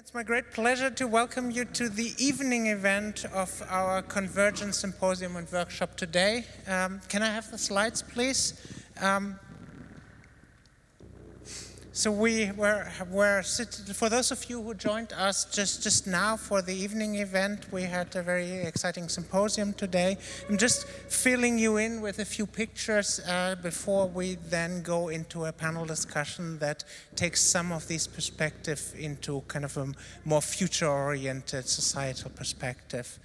It's my great pleasure to welcome you to the evening event of our Convergence Symposium and Workshop today. Can I have the slides, please? So we were for those of you who joined us just now for the evening event, we had a very exciting symposium today. I'm just filling you in with a few pictures before we then go into a panel discussion that takes some of these perspectives into kind of a more future-oriented societal perspective.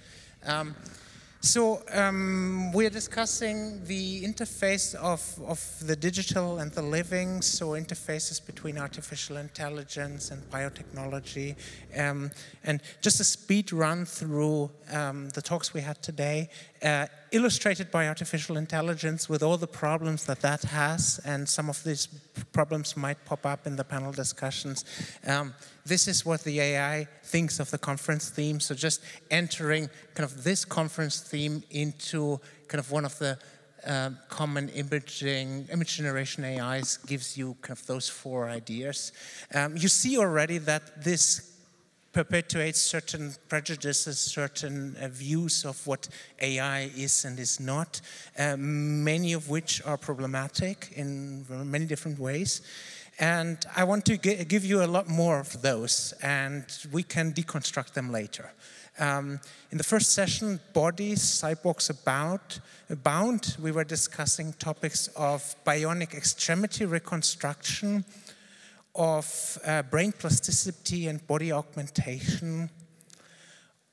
We're discussing the interface of the digital and the living, so interfaces between artificial intelligence and biotechnology. And just a speed run through the talks we had today, illustrated by artificial intelligence with all the problems that has, and some of these problems might pop up in the panel discussions. This is what the AI thinks of the conference theme, so just entering kind of this conference theme into kind of one of the common image generation AIs gives you kind of those four ideas. You see already that this perpetuates certain prejudices, certain views of what AI is and is not, many of which are problematic in many different ways. And I want to give you a lot more of those, and we can deconstruct them later. In the first session, Bodies, Cyborgs Abound, we were discussing topics of bionic extremity reconstruction, of brain plasticity and body augmentation,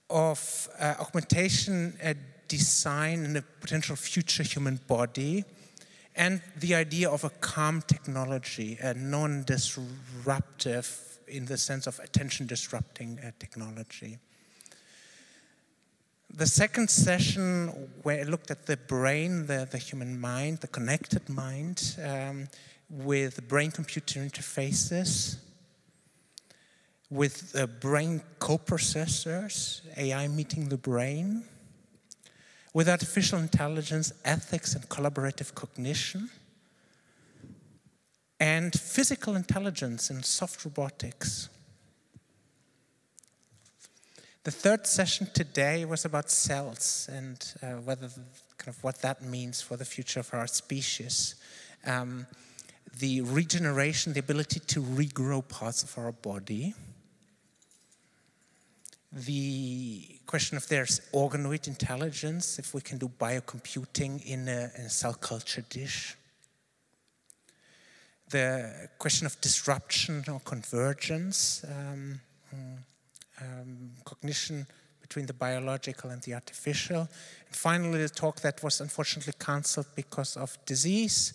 of augmentation design and a potential future human body, and the idea of a calm technology, a non-disruptive in the sense of attention-disrupting technology. The second session, where I looked at the brain, the human mind, the connected mind, with brain-computer interfaces, with brain coprocessors, AI meeting the brain, with artificial intelligence, ethics, and collaborative cognition, and physical intelligence and soft robotics. The third session today was about cells and what that means for the future of our species. The regeneration, the ability to regrow parts of our body. The question if there's organoid intelligence, if we can do biocomputing in a cell culture dish. The question of disruption or convergence, cognition between the biological and the artificial. And finally, the talk that was unfortunately cancelled because of disease,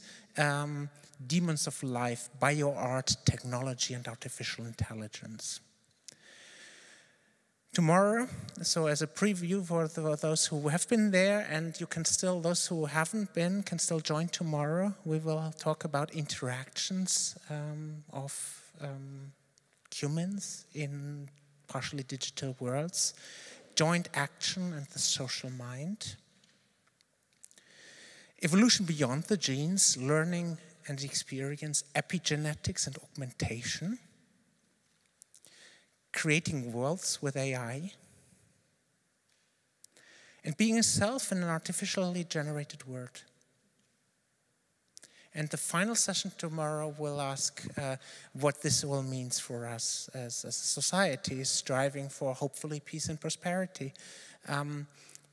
demons of life, bioart, technology, and artificial intelligence. Tomorrow, so as a preview for those who have been there, and you can still, those who haven't been, can still join tomorrow. We will talk about interactions of humans in partially digital worlds, joint action and the social mind, evolution beyond the genes, learning and experience, epigenetics and augmentation, creating worlds with AI, and being a self in an artificially generated world. And the final session tomorrow will ask what this all means for us as a society, striving for hopefully peace and prosperity,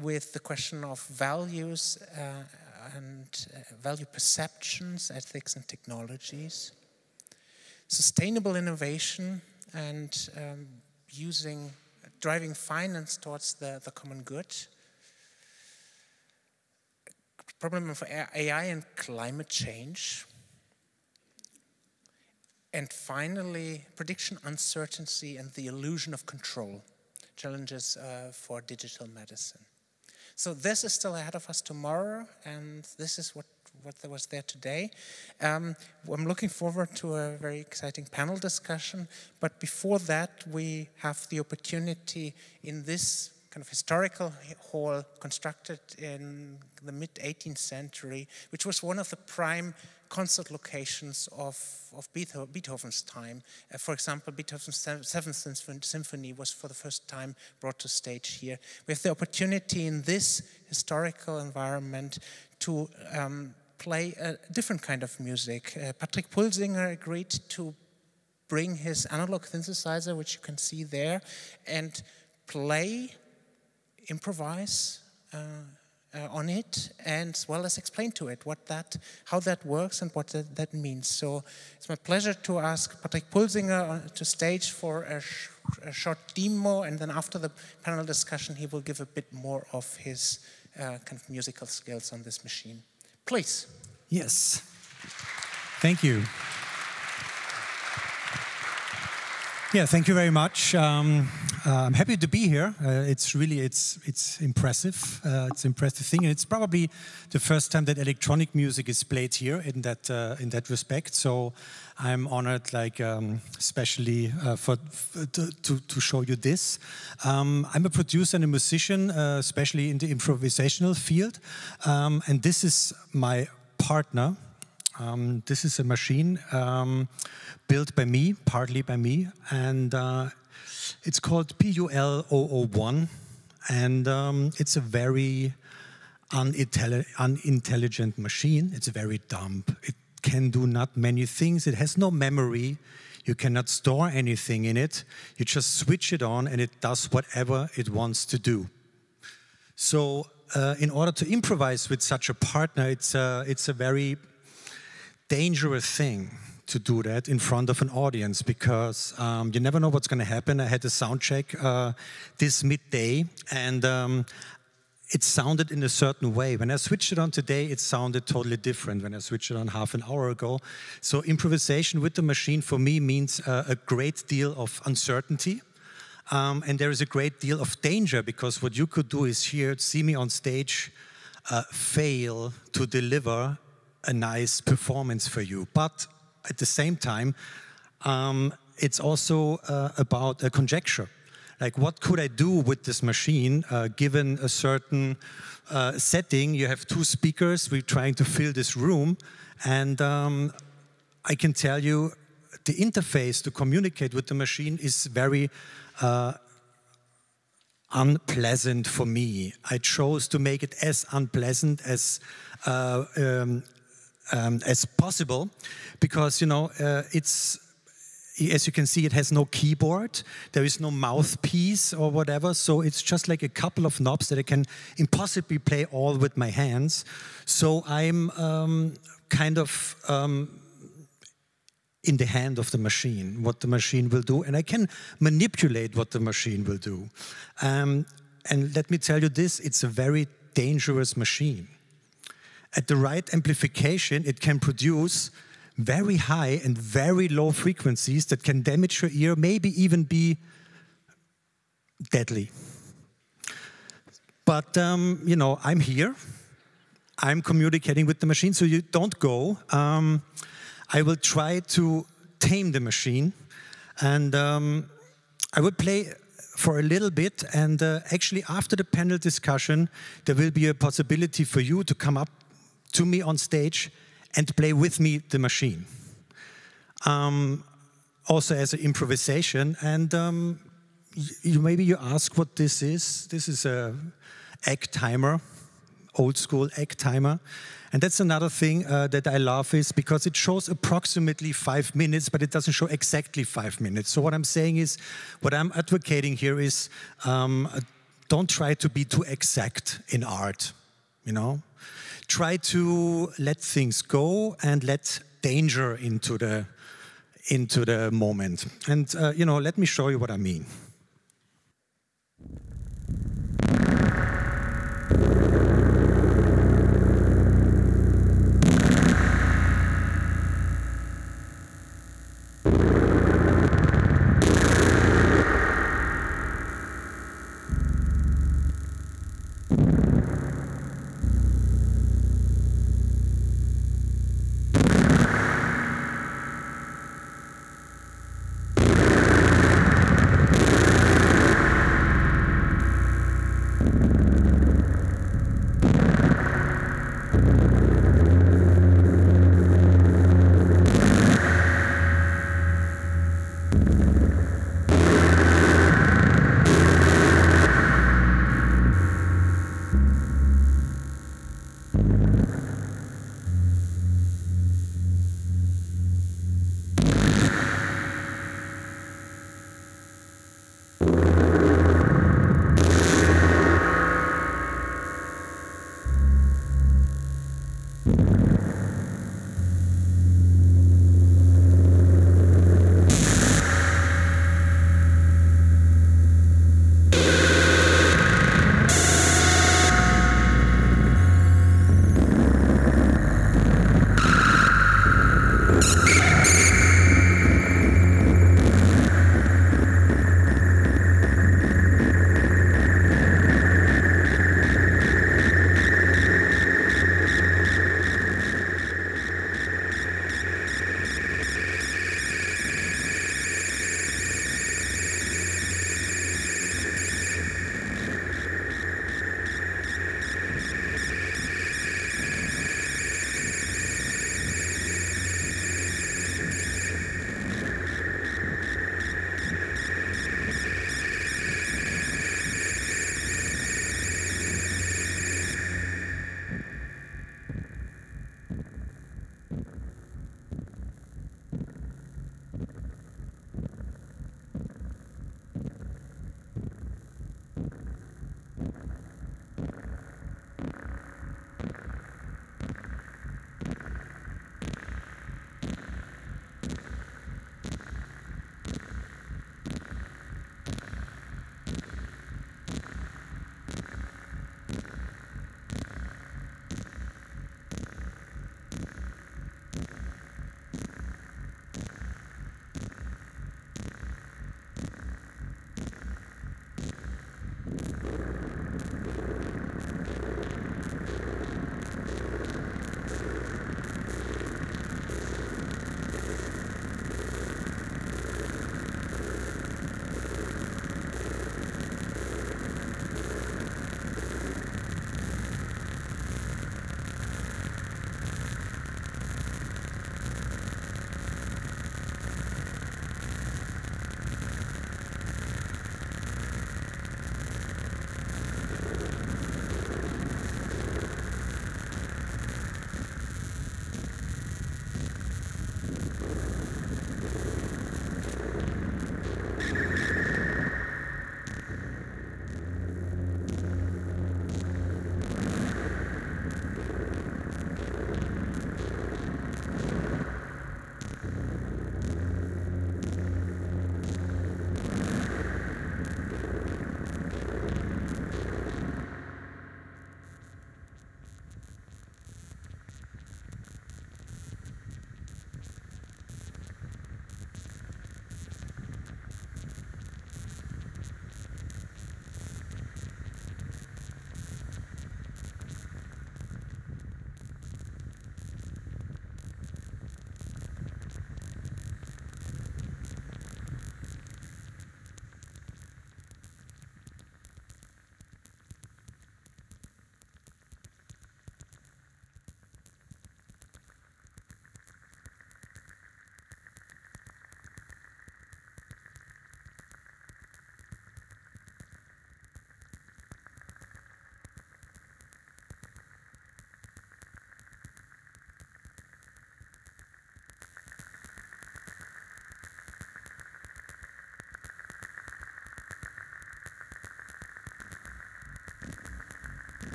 with the question of values and value perceptions, ethics and technologies, sustainable innovation, and driving finance towards the common good. Problem of AI and climate change. And finally, prediction uncertainty and the illusion of control, challenges for digital medicine. So this is still ahead of us tomorrow, and this is what was there today. I'm looking forward to a very exciting panel discussion, but before that we have the opportunity in this kind of historical hall constructed in the mid-18th century, which was one of the prime concert locations of Beethoven's time. For example, Beethoven's Seventh Symphony was for the first time brought to stage here. We have the opportunity in this historical environment to play a different kind of music. Patrick Pulsinger agreed to bring his analog synthesizer, which you can see there, and improvise on it, and as well as explain to it how that works and what that means. So it's my pleasure to ask Patrick Pulsinger to stage for a short demo, and then after the panel discussion, he will give a bit more of his kind of musical skills on this machine. Please. Yes. Thank you. Yeah, thank you very much. I'm happy to be here. It's impressive. It's an impressive thing, and it's probably the first time that electronic music is played here in that respect. So I'm honored, especially to show you this. I'm a producer and a musician, especially in the improvisational field, and this is my partner. This is a machine built by me, partly by me, and it's called PUL-001, and it's a very unintelligent machine. It's very dumb. It can do not many things. It has no memory. You cannot store anything in it. You just switch it on and it does whatever it wants to do. So in order to improvise with such a partner, it's a very dangerous thing to do that in front of an audience, because you never know what's going to happen. I had a sound check this midday, and it sounded in a certain way. When I switched it on today, it sounded totally different when I switched it on half an hour ago. So improvisation with the machine for me means a great deal of uncertainty, and there is a great deal of danger, because what you could do is see me on stage fail to deliver a nice performance for you. But at the same time, it's also about a conjecture. Like, what could I do with this machine given a certain setting? You have two speakers, we're trying to fill this room, and I can tell you the interface to communicate with the machine is very unpleasant for me. I chose to make it as unpleasant as possible, because it's, as you can see, it has no keyboard, there is no mouthpiece or whatever, so it's just like a couple of knobs that I can impossibly play all with my hands. So I'm kind of in the hand of the machine, what the machine will do, and I can manipulate what the machine will do. And let me tell you this, it's a very dangerous machine. At the right amplification, it can produce very high and very low frequencies that can damage your ear, maybe even be deadly. But, I'm here. I'm communicating with the machine, so you don't go. I will try to tame the machine, and I will play for a little bit, and actually after the panel discussion, there will be a possibility for you to come up to me on stage and play with me the machine. Also as an improvisation, and maybe you ask what this is. This is a egg timer, old school egg timer. And that's another thing that I love, is because it shows approximately 5 minutes, but it doesn't show exactly 5 minutes. So what I'm saying is, what I'm advocating here is, don't try to be too exact in art, Try to let things go and let danger into the moment. And let me show you what I mean.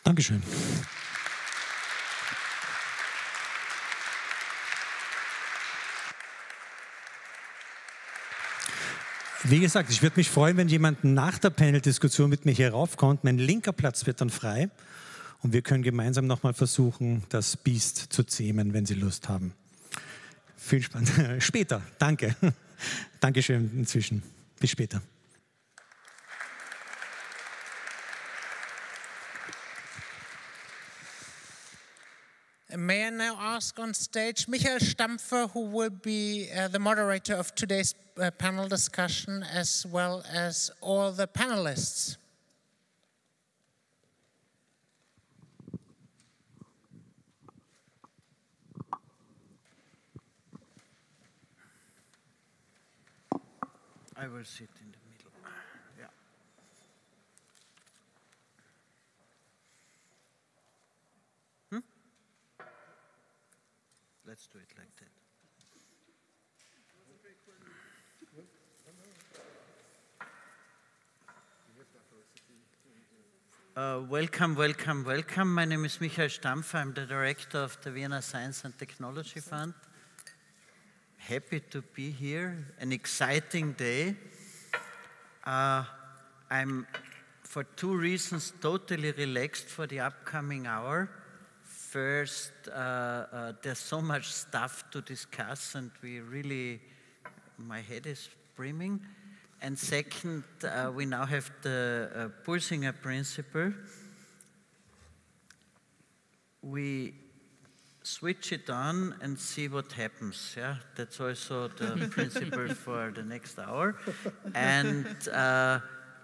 Dankeschön. Wie gesagt, ich würde mich freuen, wenn jemand nach der Panel-Diskussion mit mir hier raufkommt. Mein linker Platz wird dann frei und wir können gemeinsam nochmal versuchen, das Biest zu zähmen, wenn Sie Lust haben. Viel Spaß. Später. Danke. Dankeschön inzwischen. Bis später. May I now ask on stage Michael Stampfer, who will be the moderator of today's panel discussion, as well as all the panelists. I will sit in the middle. Yeah. Let's do it like that. Welcome, welcome, welcome. My name is Michael Stampfer. I'm the director of the Vienna Science and Technology Fund. Happy to be here. An exciting day. I'm, for two reasons, totally relaxed for the upcoming hour. First, there's so much stuff to discuss, and my head is brimming. And second, we now have the Pulsinger principle. We switch it on and see what happens. Yeah, that's also the principle for the next hour. And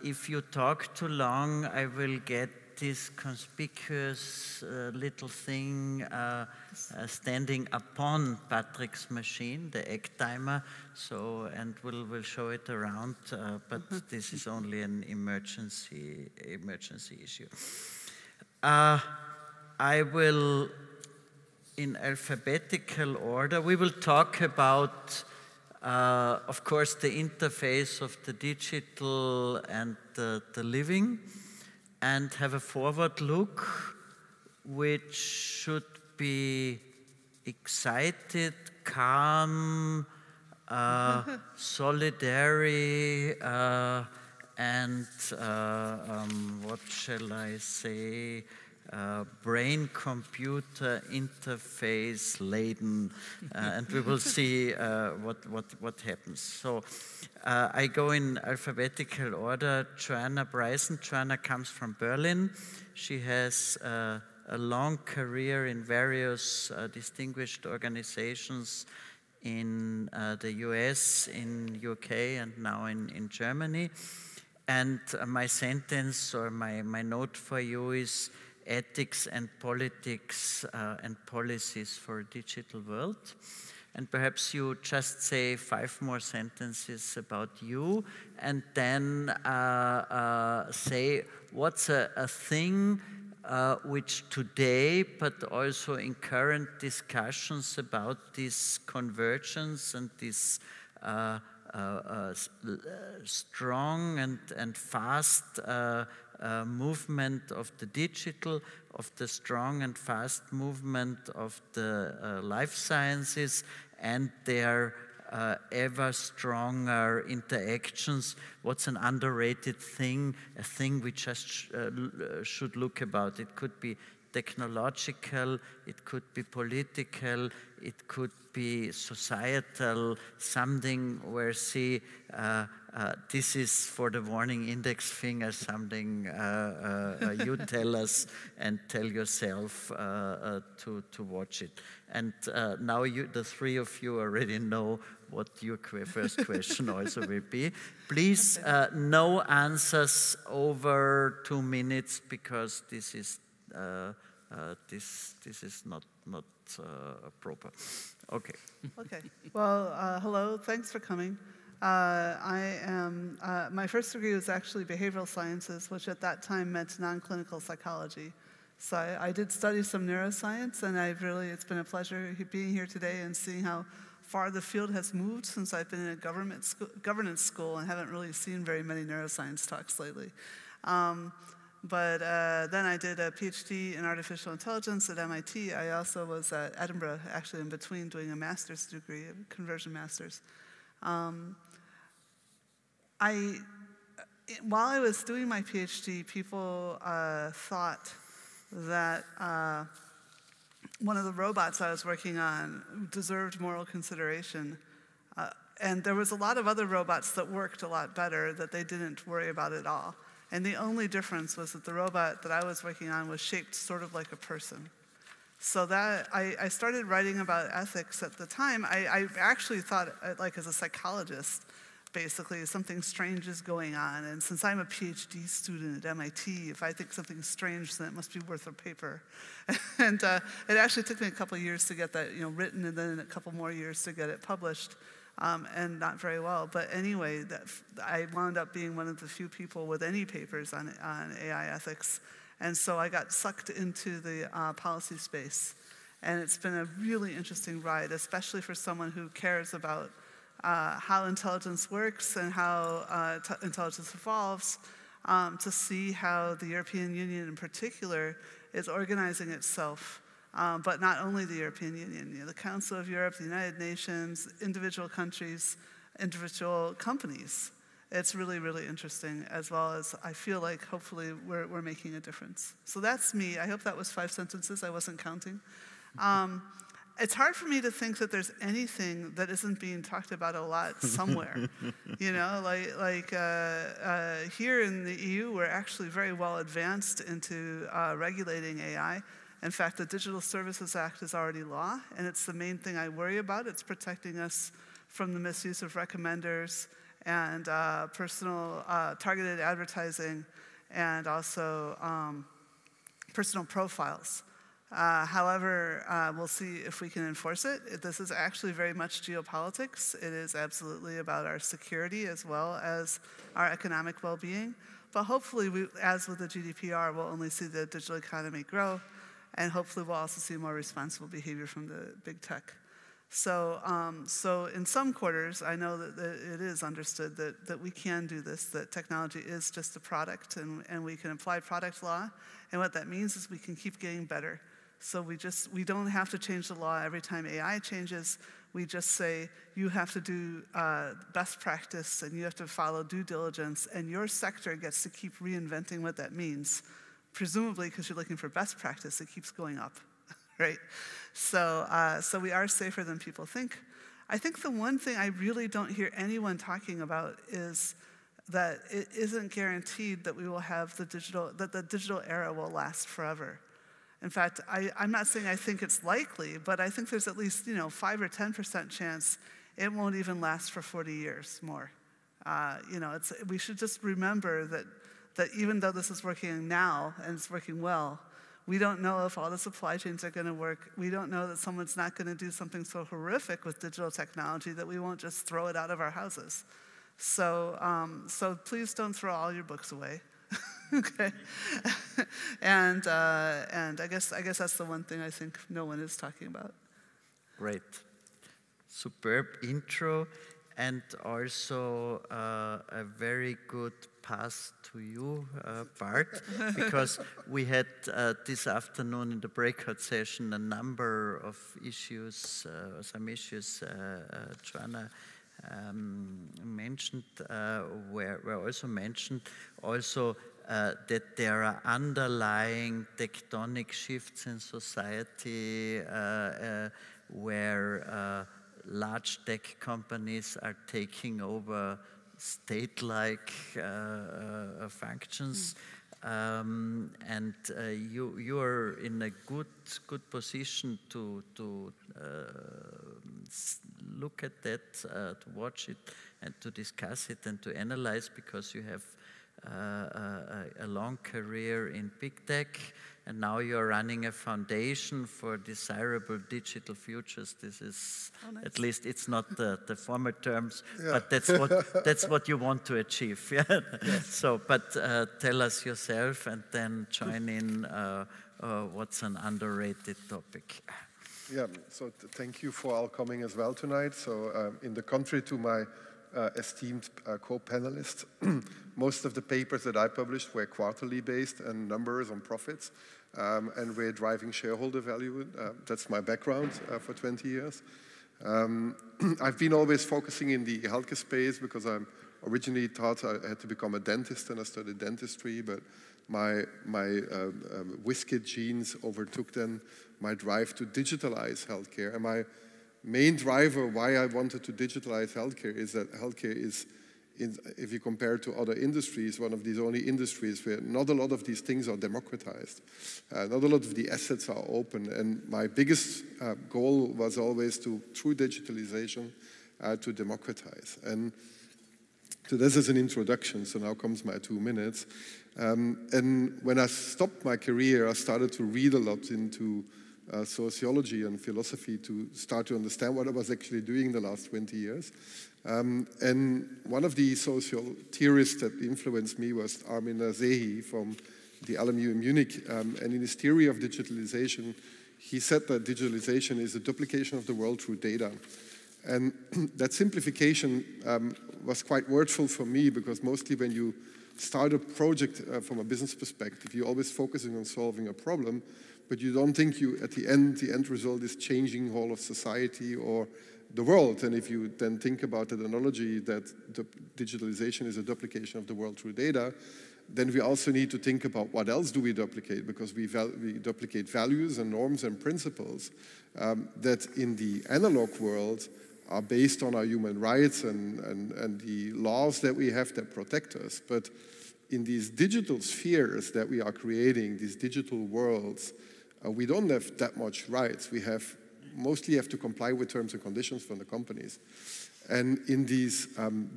if you talk too long, I will get this conspicuous little thing standing upon Patrick's machine, the egg timer. So, and we'll show it around, but this is only an emergency issue. I will, in alphabetical order, we will talk about, of course, the interface of the digital and the living, and have a forward look, which should be excited, calm, solidary, and what shall I say, brain-computer interface laden, and we will see what happens. So I go in alphabetical order. Joanna Bryson. Joanna comes from Berlin. She has a long career in various distinguished organizations in the US, in UK, and now in Germany. And my sentence or my note for you is ethics and politics and policies for a digital world. And perhaps you just say 5 more sentences about you, and then say what's a thing which today, but also in current discussions about this convergence and this strong and fast movement of the digital, of the strong and fast movement of the life sciences and their ever stronger interactions. What's an underrated thing, a thing we just should look about? It could be technological, it could be political, it could be societal, something where, see, this is for the warning index finger, something you tell us and tell yourself to watch it. And now the 3 of you already know what your first question also will be. Please, no answers over 2 minutes, because this is this is not proper. Okay. Okay. Well, hello. Thanks for coming. I am. My first degree was actually behavioral sciences, which at that time meant non-clinical psychology. So I did study some neuroscience, and it's been a pleasure being here today and seeing how far the field has moved since I've been in a governance school and haven't really seen very many neuroscience talks lately. But then I did a PhD in artificial intelligence at MIT. I also was at Edinburgh, actually in between, doing a master's degree, a conversion master's. While I was doing my PhD, people thought that one of the robots I was working on deserved moral consideration. And there was a lot of other robots that worked a lot better that they didn't worry about at all. And the only difference was that the robot that I was working on was shaped sort of like a person. So that I started writing about ethics at the time. I actually thought, like as a psychologist, basically something strange is going on. And since I'm a PhD student at MIT, if I think something's strange, then it must be worth a paper. And it actually took me a couple of years to get that written, and then a couple more years to get it published. And not very well. But anyway, I wound up being one of the few people with any papers on AI ethics. And so I got sucked into the policy space. And it's been a really interesting ride, especially for someone who cares about how intelligence works and how intelligence evolves, to see how the European Union in particular is organizing itself. But not only the European Union, the Council of Europe, the United Nations, individual countries, individual companies. It's really, really interesting, as well as I feel like hopefully we're making a difference. So that's me. I hope that was 5 sentences. I wasn't counting. It's hard for me to think that there's anything that isn't being talked about a lot somewhere. Here in the EU, we're actually very well advanced into regulating AI. In fact, the Digital Services Act is already law, and it's the main thing I worry about. It's protecting us from the misuse of recommenders and personal targeted advertising, and also personal profiles. However, we'll see if we can enforce it. This is actually very much geopolitics. It is absolutely about our security as well as our economic well-being. But hopefully, as with the GDPR, we'll only see the digital economy grow. And hopefully we'll also see more responsible behavior from the big tech. So in some quarters, I know that it is understood that we can do this, that technology is just a product, and we can apply product law. And what that means is we can keep getting better. So we don't have to change the law every time AI changes. We just say, you have to do best practice, and you have to follow due diligence, and your sector gets to keep reinventing what that means. Presumably, because you're looking for best practice, it keeps going up, right? So we are safer than people think. I think the one thing I really don't hear anyone talking about is that it isn't guaranteed that we will have the digital era will last forever. In fact, I'm not saying I think it's likely, but I think there's at least 5 or 10% chance it won't even last for 40 years more. We should just remember that even though this is working now and it's working well, we don't know if all the supply chains are going to work. We don't know that someone's not going to do something so horrific with digital technology that we won't just throw it out of our houses. So please don't throw all your books away. Okay, and I guess that's the one thing I think no one is talking about. Great, superb intro. And also a very good pass to you, Bart, because we had this afternoon in the breakout session a number of issues, some issues Joanna mentioned, were also mentioned, also that there are underlying tectonic shifts in society where large tech companies are taking over state-like functions, and you are in a good position to look at that, to watch it, and to discuss it and to analyze, because you have a long career in big tech, and now you're running a foundation for desirable digital futures. This is, nice. At least it's not the former terms, yeah. But that's what you want to achieve. Yeah? Yes. So, but tell us yourself, and then join in what's an underrated topic. Yeah, so thank you for all coming as well tonight. So in the contrary to my esteemed co-panelists. Most of the papers that I published were quarterly based and numbers on profits, and we're driving shareholder value. That's my background for 20 years. I've been always focusing in the healthcare space because I originally thought I had to become a dentist, and I studied dentistry, but my WizKid genes overtook then my drive to digitalize healthcare. And my main driver why I wanted to digitalize healthcare is that healthcare is, if you compare it to other industries, one of these only industries where not a lot of these things are democratized. Not a lot of the assets are open. And my biggest goal was always to, through digitalization, to democratize. And so this is an introduction, so now comes my 2 minutes. And when I stopped my career, I started to read a lot into sociology and philosophy to start to understand what I was actually doing the last 20 years. And one of the social theorists that influenced me was Armin Nasehi from the LMU in Munich. And in his theory of digitalization, he said that digitalization is a duplication of the world through data. And that simplification was quite worthwhile for me, because mostly when you start a project from a business perspective, you're always focusing on solving a problem, but you don't think at the end result is changing whole of society or the world. And if you then think about the analogy that the digitalization is a duplication of the world through data, then we also need to think about what else do we duplicate, because we duplicate values and norms and principles that in the analog world are based on our human rights and the laws that we have that protect us. But in these digital spheres that we are creating, these digital worlds, we don't have that much rights. We mostly have to comply with terms and conditions from the companies. And in these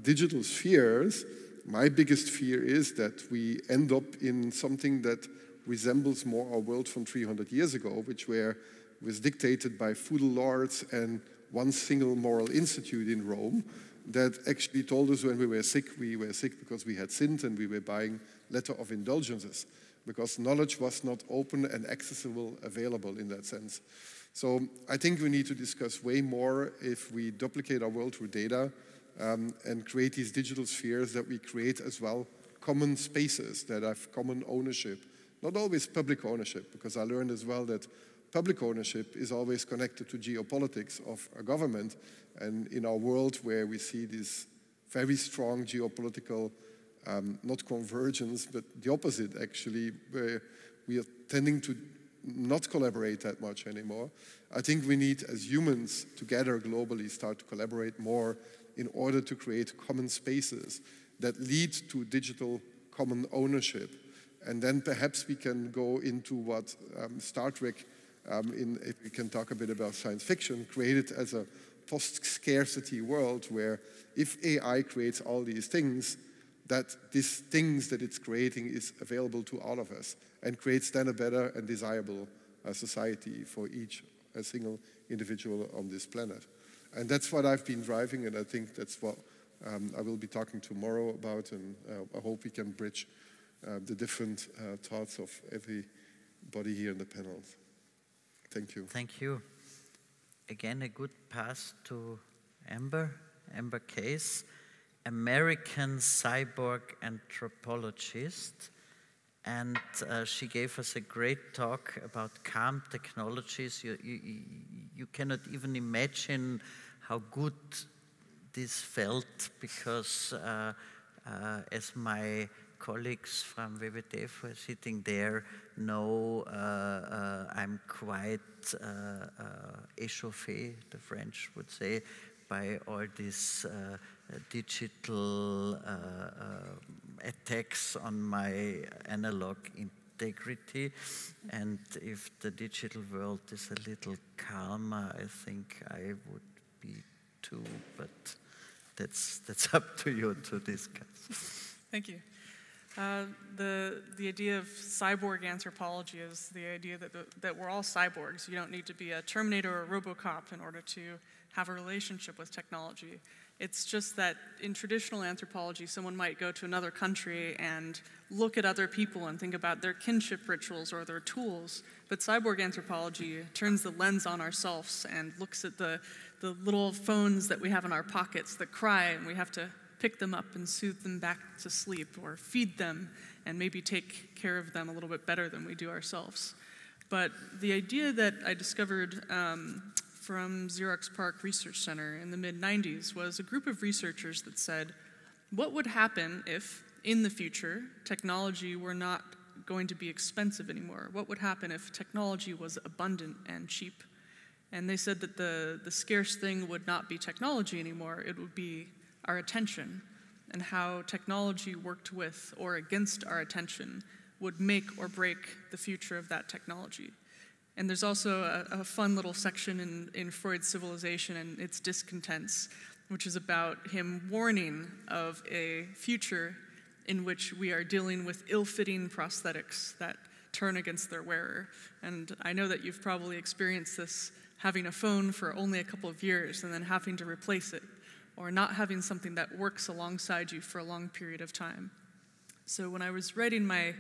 digital spheres, my biggest fear is that we end up in something that resembles more our world from 300 years ago, which was dictated by feudal lords and one single moral institute in Rome that actually told us when we were sick because we had sinned, and we were buying letter of indulgences, because knowledge was not open and accessible, available in that sense. So I think we need to discuss way more if we duplicate our world through data and create these digital spheres, that we create as well common spaces that have common ownership, not always public ownership, because I learned as well that public ownership is always connected to geopolitics of a government. And in our world where we see this very strong geopolitical, not convergence, but the opposite actually, where we are tending to not collaborate that much anymore, I think we need, as humans, together globally, start to collaborate more in order to create common spaces that lead to digital common ownership. And then perhaps we can go into what Star Trek, if we can talk a bit about science fiction, created as a post-scarcity world where if AI creates all these things, that these things that it's creating is available to all of us and creates then a better and desirable society for each single individual on this planet. And that's what I've been driving, and I think that's what I will be talking tomorrow about, and I hope we can bridge the different thoughts of everybody here in the panel. Thank you. Thank you. Again, a good pass to Amber Case, American cyborg anthropologist. And she gave us a great talk about calm technologies. You cannot even imagine how good this felt, because as my colleagues from WWF who are sitting there know, I'm quite échauffé, the French would say, by all these digital attacks on my analog integrity. And if the digital world is a little calmer, I think I would be too, but that's up to you to discuss. Thank you. The idea of cyborg anthropology is the idea that we're all cyborgs. You don't need to be a Terminator or a RoboCop in order to have a relationship with technology. It's just that in traditional anthropology, someone might go to another country and look at other people and think about their kinship rituals or their tools. But cyborg anthropology turns the lens on ourselves and looks at the little phones that we have in our pockets that cry, and we have to pick them up and soothe them back to sleep, or feed them and maybe take care of them a little bit better than we do ourselves. But the idea that I discovered from Xerox PARC Research Center in the mid-90s was a group of researchers that said, what would happen if, in the future, technology were not going to be expensive anymore? What would happen if technology was abundant and cheap? And they said that the scarce thing would not be technology anymore, it would be our attention, and how technology worked with or against our attention would make or break the future of that technology. And there's also a fun little section in Freud's Civilization and its Discontents, which is about him warning of a future in which we are dealing with ill-fitting prosthetics that turn against their wearer. And I know that you've probably experienced this, having a phone for only a couple of years and then having to replace it, or not having something that works alongside you for a long period of time. So when I was writing my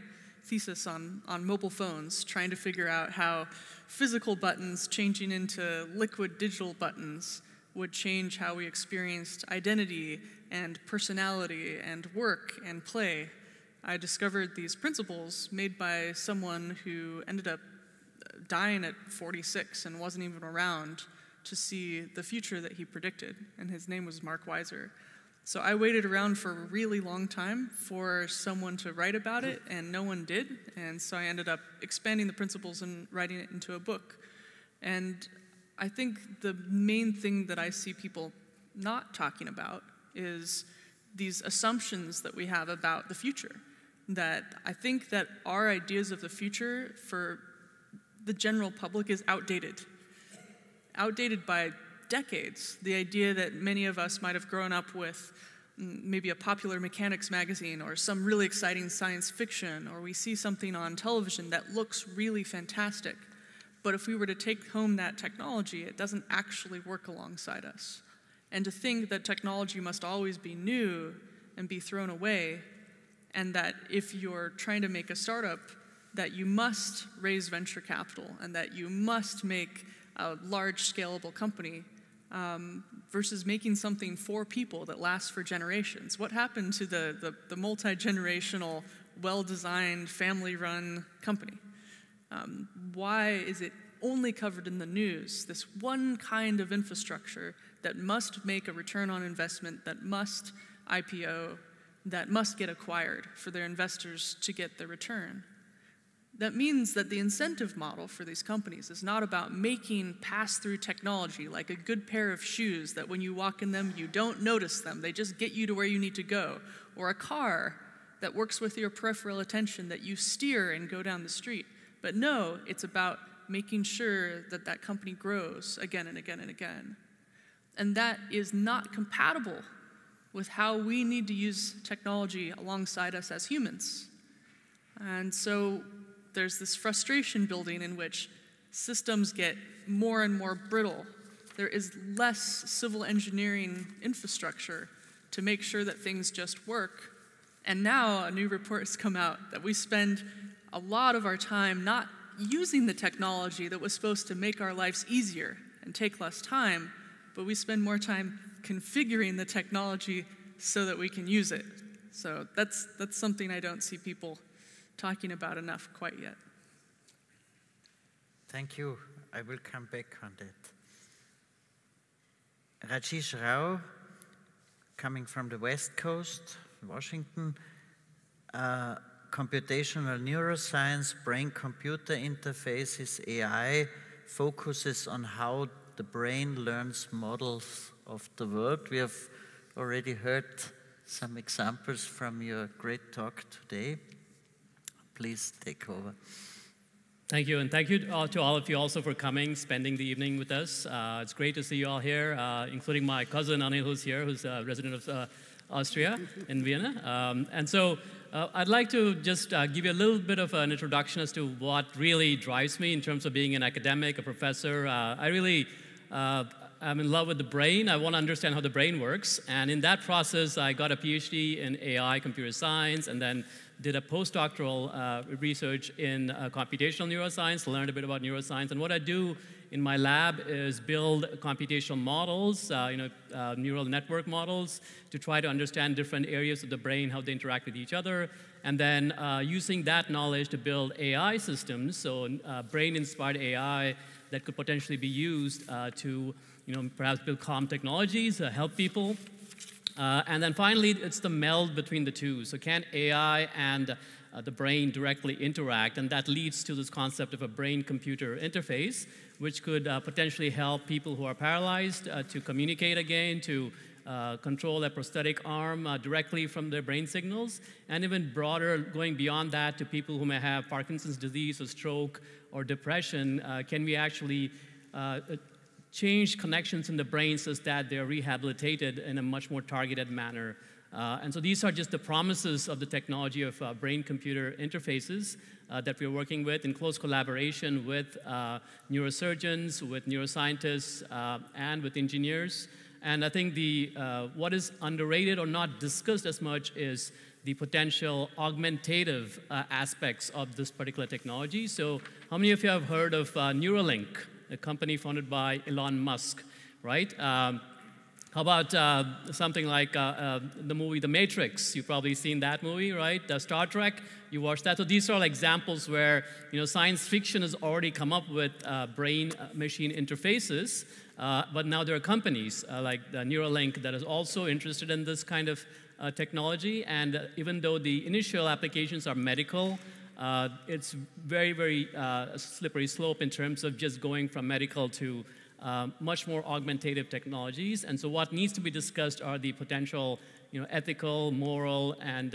thesis on mobile phones, trying to figure out how physical buttons changing into liquid digital buttons would change how we experienced identity and personality and work and play, I discovered these principles made by someone who ended up dying at 46 and wasn't even around to see the future that he predicted, and his name was Mark Weiser. So I waited around for a really long time for someone to write about it, and no one did, and so I ended up expanding the principles and writing it into a book. And I think the main thing that I see people not talking about is these assumptions that we have about the future. That I think that our ideas of the future for the general public is outdated. Outdated by decades. The idea that many of us might have grown up with maybe a popular mechanics magazine or some really exciting science fiction, or we see something on television that looks really fantastic. But if we were to take home that technology, it doesn't actually work alongside us. And to think that technology must always be new and be thrown away, and that if you're trying to make a startup, that you must raise venture capital and that you must make a large scalable company, versus making something for people that lasts for generations. What happened to the multi-generational, well-designed, family-run company? Why is it only covered in the news, this one kind of infrastructure that must make a return on investment, that must IPO, that must get acquired for their investors to get the return? That means that the incentive model for these companies is not about making pass-through technology like a good pair of shoes that when you walk in them, you don't notice them. They just get you to where you need to go. Or a car that works with your peripheral attention that you steer and go down the street. But no, it's about making sure that that company grows again and again and again. And that is not compatible with how we need to use technology alongside us as humans. And so there's this frustration building in which systems get more and more brittle. There is less civil engineering infrastructure to make sure that things just work. And now a new report has come out that we spend a lot of our time not using the technology that was supposed to make our lives easier and take less time, but we spend more time configuring the technology so that we can use it. So that's something I don't see people talking about enough quite yet. Thank you. I will come back on that. Rajesh Rao, coming from the West Coast, Washington, computational neuroscience, brain-computer interfaces, AI, focuses on how the brain learns models of the world. We have already heard some examples from your great talk today. Please take over. Thank you, and thank you to all of you also for coming, spending the evening with us. It's great to see you all here, including my cousin Anil, who's here, who's a resident of Austria in Vienna. And so I'd like to just give you a little bit of an introduction as to what really drives me in terms of being an academic, a professor. I really I'm in love with the brain. I want to understand how the brain works. And in that process, I got a PhD in AI, computer science, and then did a postdoctoral research in computational neuroscience, learned a bit about neuroscience. And what I do in my lab is build computational models, neural network models, to try to understand different areas of the brain, how they interact with each other, and then using that knowledge to build AI systems, so brain-inspired AI that could potentially be used to perhaps build calm technologies, help people. And then finally, it's the meld between the two. So can AI and the brain directly interact? And that leads to this concept of a brain-computer interface, which could potentially help people who are paralyzed to communicate again, to control their prosthetic arm directly from their brain signals, and even broader, going beyond that to people who may have Parkinson's disease or stroke or depression. Can we actually change connections in the brain such that they're rehabilitated in a much more targeted manner? And so these are just the promises of the technology of brain-computer interfaces that we're working with in close collaboration with neurosurgeons, with neuroscientists, and with engineers. And I think what is underrated or not discussed as much is the potential augmentative aspects of this particular technology. So how many of you have heard of Neuralink, a company founded by Elon Musk, right? How about something like the movie The Matrix? You've probably seen that movie, right? Star Trek, you watched that. So these are like examples where science fiction has already come up with brain-machine interfaces, but now there are companies like Neuralink that is also interested in this kind of technology. And even though the initial applications are medical, it's very, very slippery slope in terms of just going from medical to much more augmentative technologies. And so what needs to be discussed are the potential ethical, moral, and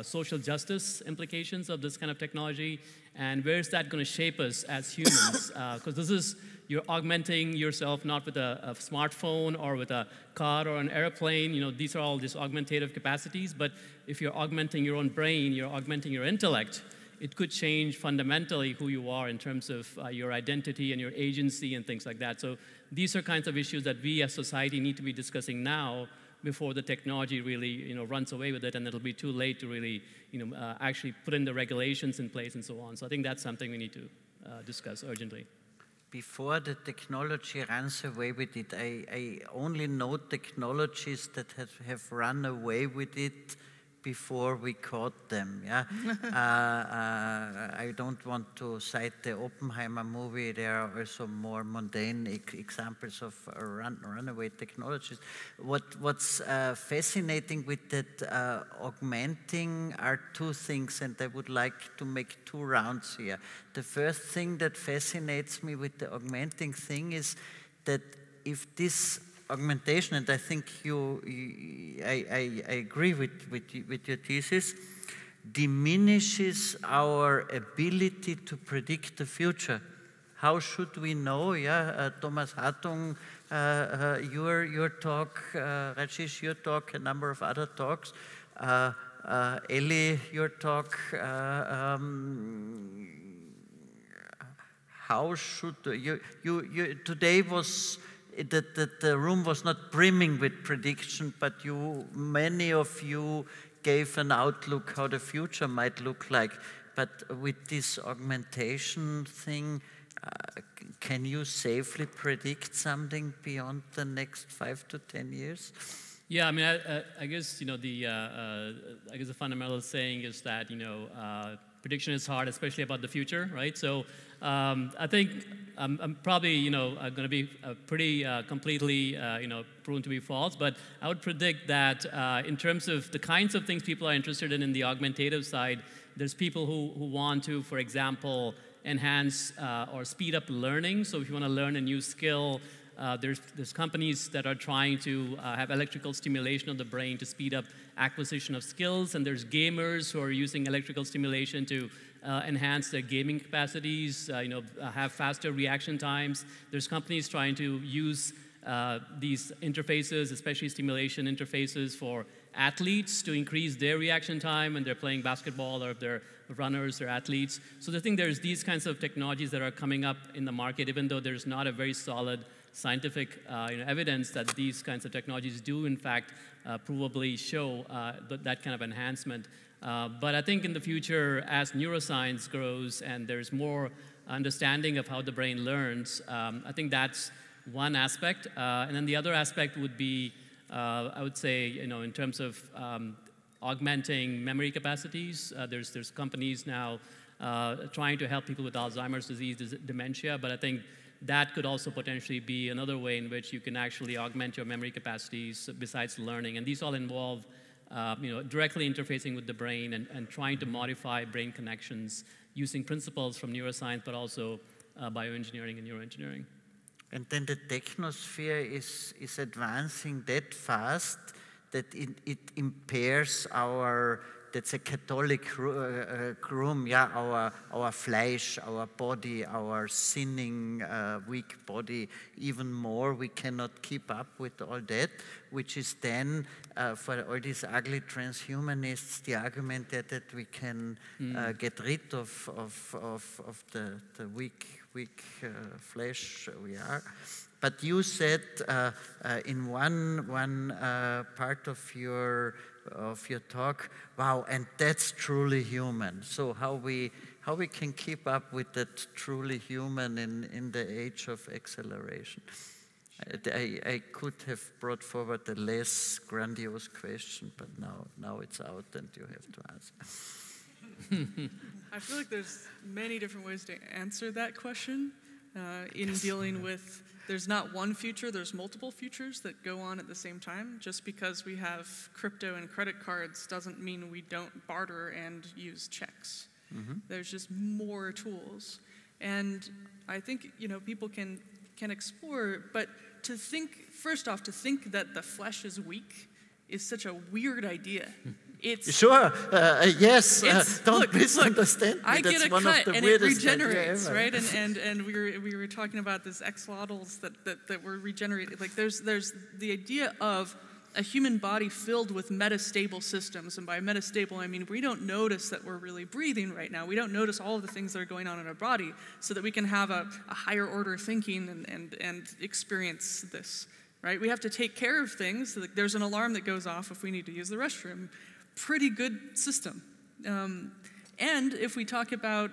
social justice implications of this kind of technology, and where is that going to shape us as humans? Because you're augmenting yourself not with a smartphone or with a car or an airplane. These are all these augmentative capacities, but if you're augmenting your own brain, you're augmenting your intellect, it could change fundamentally who you are in terms of your identity and your agency and things like that. So these are kinds of issues that we as society need to be discussing now before the technology really runs away with it, and it'll be too late to really actually put in the regulations in place and so on. So I think that's something we need to discuss urgently. Before the technology runs away with it, I only know technologies that have run away with it before we caught them. Yeah, I don't want to cite the Oppenheimer movie. There are also more mundane examples of runaway technologies. What's fascinating with that augmenting are two things, and I would like to make two rounds here. The first thing that fascinates me with the augmenting thing is that if this augmentation, and I think I agree with your thesis, diminishes our ability to predict the future. How should we know? Yeah, Thomas Hartung, your talk, Rajesh, your talk, a number of other talks, Ellie, your talk. How should you today was. The room was not brimming with prediction, but many of you gave an outlook how the future might look like. But with this augmentation thing, can you safely predict something beyond the next 5 to 10 years? Yeah, I mean, I guess the fundamental saying is that prediction is hard, especially about the future, right? So I think I'm probably going to be pretty completely proven to be false, but I would predict that in terms of the kinds of things people are interested in the augmentative side, there's people who want to, for example, enhance or speed up learning. So if you want to learn a new skill, there's companies that are trying to have electrical stimulation of the brain to speed up acquisition of skills, and there's gamers who are using electrical stimulation to enhance their gaming capacities, have faster reaction times. There's companies trying to use these interfaces, especially stimulation interfaces for athletes to increase their reaction time when they're playing basketball, or if they're runners or athletes. So I think there's these kinds of technologies that are coming up in the market, even though there's not a very solid scientific evidence that these kinds of technologies do, in fact, provably show that kind of enhancement. But I think in the future, as neuroscience grows and there's more understanding of how the brain learns, I think that's one aspect. And then the other aspect would be, I would say, in terms of augmenting memory capacities. There's companies now trying to help people with Alzheimer's disease, dementia, but I think that could also potentially be another way in which you can actually augment your memory capacities besides learning. And these all involve directly interfacing with the brain and trying to modify brain connections using principles from neuroscience, but also bioengineering and neuroengineering. And then the technosphere is advancing that fast that it impairs our, that's a Catholic room, yeah, our flesh, our body, our sinning, weak body, even more. We cannot keep up with all that, which is then, for all these ugly transhumanists, the argument that we can get rid of the weak flesh we are. But you said in one part of your talk, wow, and that's truly human. So how we can keep up with that truly human in the age of acceleration? I could have brought forward a less grandiose question, but now it's out and you have to answer. I feel like there's many different ways to answer that question in dealing with. There's not one future, there's multiple futures that go on at the same time. Just because we have crypto and credit cards doesn't mean we don't barter and use checks. Mm-hmm. There's just more tools. And I think, people can explore, but to think that the flesh is weak is such a weird idea. It's sure, yes. Don't misunderstand me. I That's get a one cut of the and it regenerates, right? And we were talking about this axolotls that were regenerated. Like there's the idea of a human body filled with metastable systems, and by metastable I mean we don't notice that we're really breathing right now. We don't notice all of the things that are going on in our body, so that we can have a higher order thinking and experience this. Right? We have to take care of things. Like there's an alarm that goes off if we need to use the restroom. Pretty good system. And if we talk about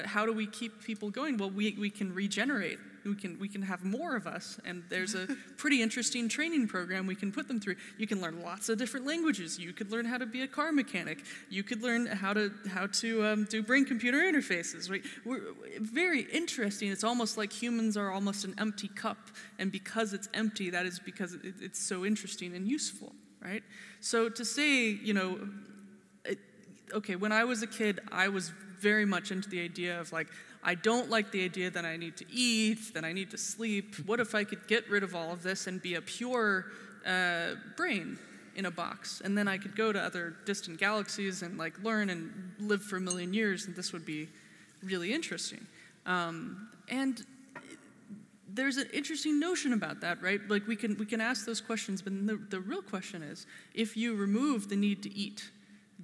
how do we keep people going, well, we can regenerate. We can have more of us, and there's a pretty interesting training program we can put them through. You can learn lots of different languages. You could learn how to be a car mechanic. You could learn how to do brain-computer interfaces. Right? We're very interesting. It's almost like humans are almost an empty cup, and because it's empty, that is because it's so interesting and useful. Right? So to say, okay, when I was a kid, I was very much into the idea of like, I don't like the idea that I need to eat, that I need to sleep. What if I could get rid of all of this and be a pure brain in a box? And then I could go to other distant galaxies and like learn and live for 1 million years, and this would be really interesting. And there's an interesting notion about that, right? Like we can ask those questions, but the real question is, if you remove the need to eat,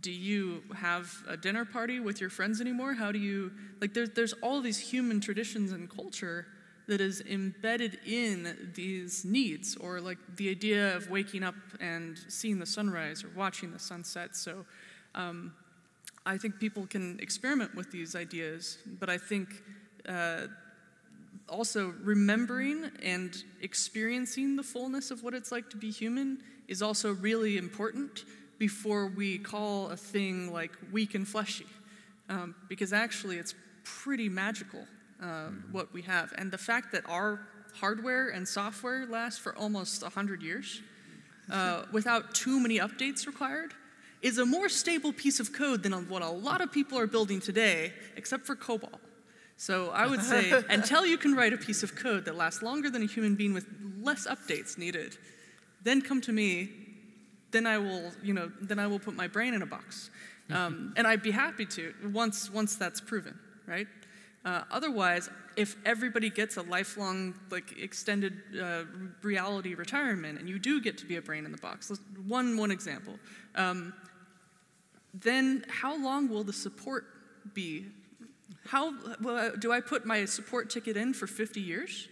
do you have a dinner party with your friends anymore? How do you, like there's all these human traditions and culture that is embedded in these needs, or like the idea of waking up and seeing the sunrise or watching the sunset. So I think people can experiment with these ideas, but I think also remembering and experiencing the fullness of what it's like to be human is also really important before we call a thing like weak and fleshy, because actually it's pretty magical what we have. And the fact that our hardware and software lasts for almost 100 years without too many updates required is a more stable piece of code than what a lot of people are building today, except for COBOL. So I would say, until you can write a piece of code that lasts longer than a human being with less updates needed, then come to me. Then I will put my brain in a box, and I'd be happy to once that's proven, right? Otherwise, if everybody gets a lifelong, like extended reality retirement, and you do get to be a brain in the box, one example, then how long will the support be? Do I put my support ticket in for 50 years?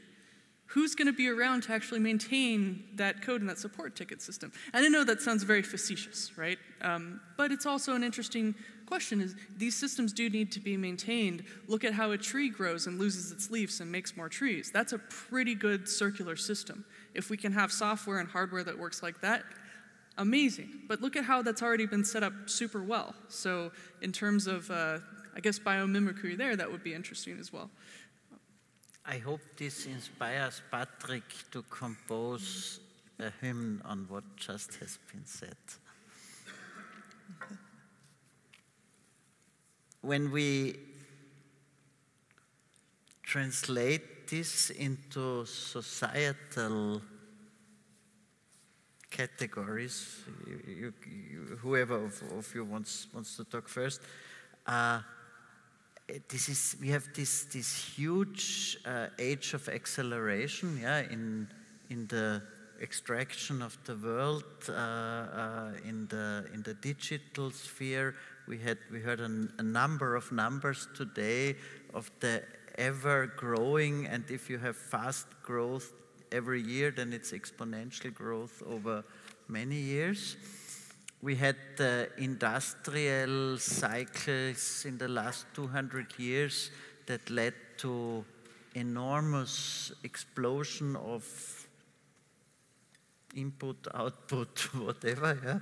who's going to be around to actually maintain that code and that support ticket system? And I know that sounds very facetious, right? But it's also an interesting question is these systems do need to be maintained. Look at how a tree grows and loses its leaves and makes more trees. That's a pretty good circular system. If we can have software and hardware that works like that, amazing. But look at how that's already been set up super well. So in terms of, I guess, biomimicry there, that would be interesting as well. I hope this inspires Patrick to compose a hymn on what just has been said. When we translate this into societal categories, whoever of you wants to talk first, we have this huge age of acceleration, yeah, in the extraction of the world, in the digital sphere. We heard a number of numbers today of the ever growing, and if you have fast growth every year, then it's exponential growth over many years. We had the industrial cycles in the last 200 years that led to enormous explosion of input, output, whatever, yeah.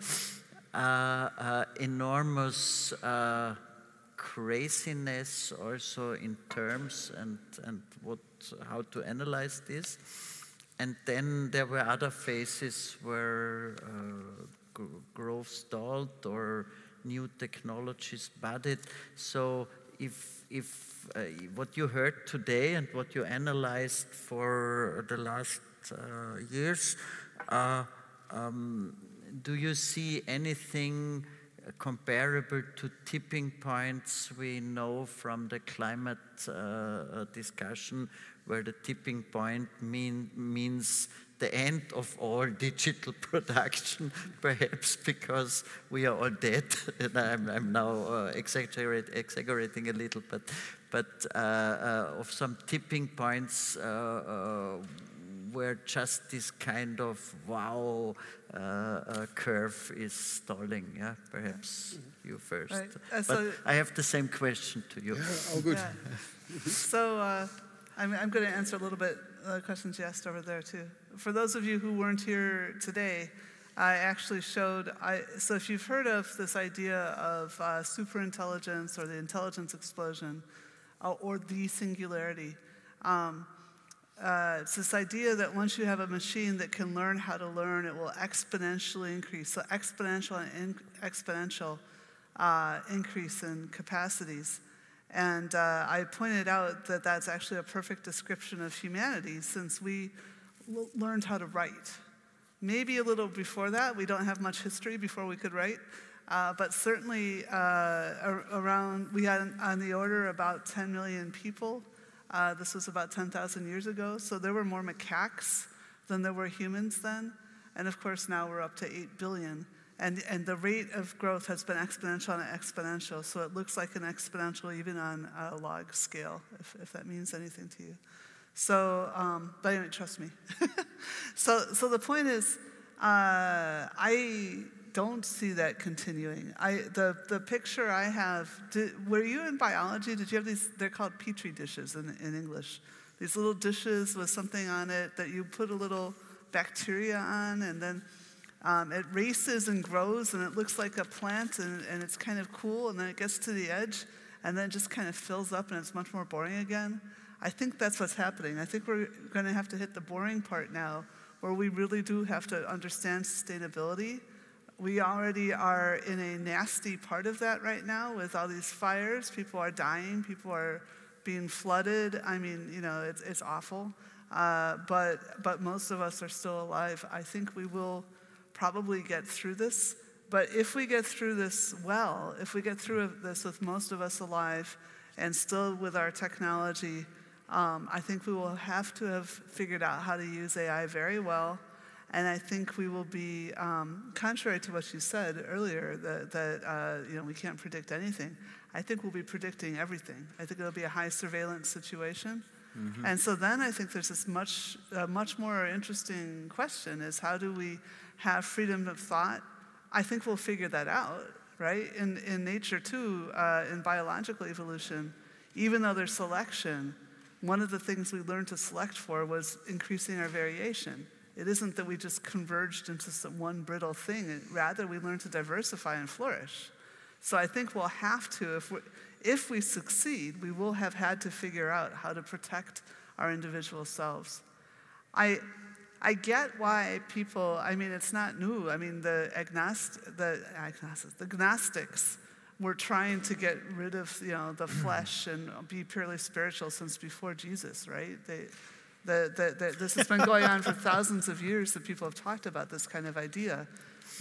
Enormous craziness also in terms and how to analyze this. And then there were other phases where growth stalled or new technologies budded. So if what you heard today and what you analyzed for the last years, do you see anything comparable to tipping points we know from the climate discussion, where the tipping point means the end of all digital production, perhaps because we are all dead? And I'm now exaggerating a little, but of some tipping points where just this kind of wow curve is stalling. Yeah, perhaps you first. Right. But I have the same question to you. Yeah, all good. Yeah. So I'm going to answer a little bit the questions you asked over there too. For those of you who weren't here today, I actually showed, so if you've heard of this idea of superintelligence or the intelligence explosion or the singularity, it's this idea that once you have a machine that can learn how to learn, it will exponentially increase. So exponential increase in capacities. And I pointed out that that's actually a perfect description of humanity, since we learned how to write. Maybe a little before that, we don't have much history before we could write, but certainly we had on the order about 10 million people. This was about 10,000 years ago, so there were more macaques than there were humans then. And of course now we're up to 8 billion. And the rate of growth has been exponential and exponential, so it looks like an exponential even on a log scale, if that means anything to you. So, but anyway, trust me. So the point is, I don't see that continuing. The picture I have, were you in biology? Did you have these, they're called Petri dishes in English. These little dishes with something on it that you put a little bacteria on, and then it races and grows, and it looks like a plant, and it's kind of cool, and then it gets to the edge, and then it just kind of fills up, and it's much more boring again. I think that's what's happening. I think we're going to have to hit the boring part now, where we really do have to understand sustainability. We already are in a nasty part of that right now with all these fires. People are dying. People are being flooded. I mean, you know, it's awful. But most of us are still alive. I think we will probably get through this. But if we get through this well, if we get through this with most of us alive and still with our technology, I think we will have to have figured out how to use AI very well. And I think we will be, contrary to what you said earlier, that you know, we can't predict anything. I think we'll be predicting everything. I think it'll be a high surveillance situation. And so then I think there's this much more interesting question is how do we have freedom of thought? I think we'll figure that out, right? In nature too, in biological evolution, even though there's selection, one of the things we learned to select for was increasing our variation. It isn't that we just converged into some one brittle thing. Rather, we learned to diversify and flourish. So I think we'll have to, if we succeed, we will have had to figure out how to protect our individual selves. I get why people, I mean, it's not new. I mean, the Gnostics were trying to get rid of, the flesh and be purely spiritual since before Jesus, right? This has been going on for thousands of years that people have talked about this kind of idea.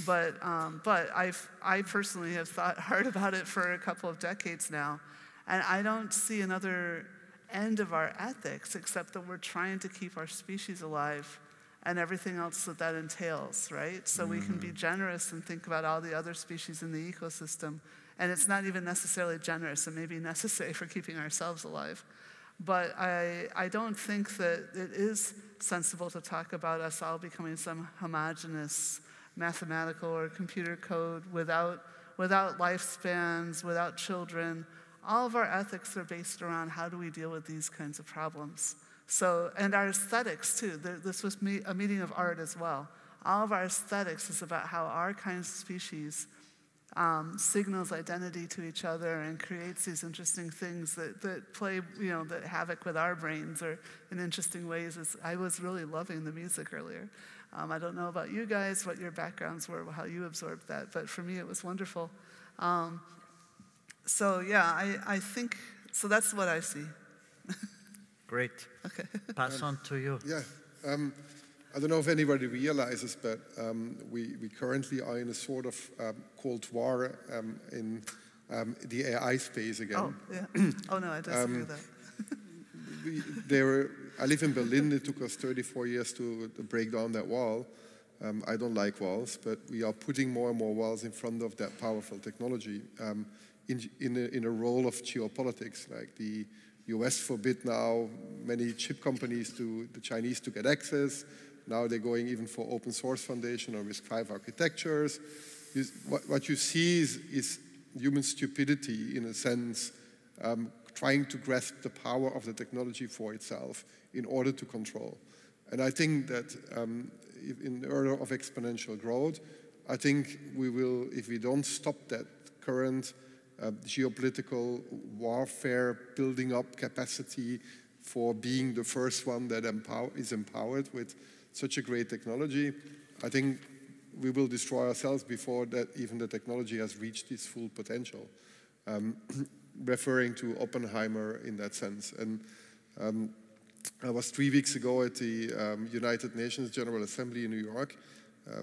But I personally have thought hard about it for a couple of decades now, and I don't see another end of our ethics except that we're trying to keep our species alive and everything else that entails, right? So we can be generous and think about all the other species in the ecosystem, and it's not even necessarily generous. It may be necessary for keeping ourselves alive. But I don't think that it is sensible to talk about us all becoming some homogeneous mathematical or computer code without lifespans, without children. All of our ethics are based around how do we deal with these kinds of problems. So, and our aesthetics too. This was a meeting of art as well. All of our aesthetics is about how our kind of species signals identity to each other and creates these interesting things that play, that havoc with our brains or in interesting ways. I was really loving the music earlier. I don't know about you guys, what your backgrounds were, how you absorbed that, but for me it was wonderful. So yeah, I think, so that's what I see. Great. Okay. Pass on to you. Yeah. I don't know if anybody realizes, but we currently are in a sort of Cold War in the AI space again. Oh, yeah. Oh, no, I disagree with that. I live in Berlin. It took us 34 years to break down that wall. I don't like walls, but we are putting more and more walls in front of that powerful technology in a role of geopolitics. Like the US forbid now many chip companies the Chinese to get access. Now they're going even for open source foundation or RISC-V architectures. What you see is human stupidity, in a sense, trying to grasp the power of the technology for itself in order to control. And I think that in the era of exponential growth, I think we will, if we don't stop that current geopolitical warfare, building up capacity for being the first one that is empowered with such a great technology, I think we will destroy ourselves before that even the technology has reached its full potential. Referring to Oppenheimer in that sense. And I was 3 weeks ago at the United Nations General Assembly in New York,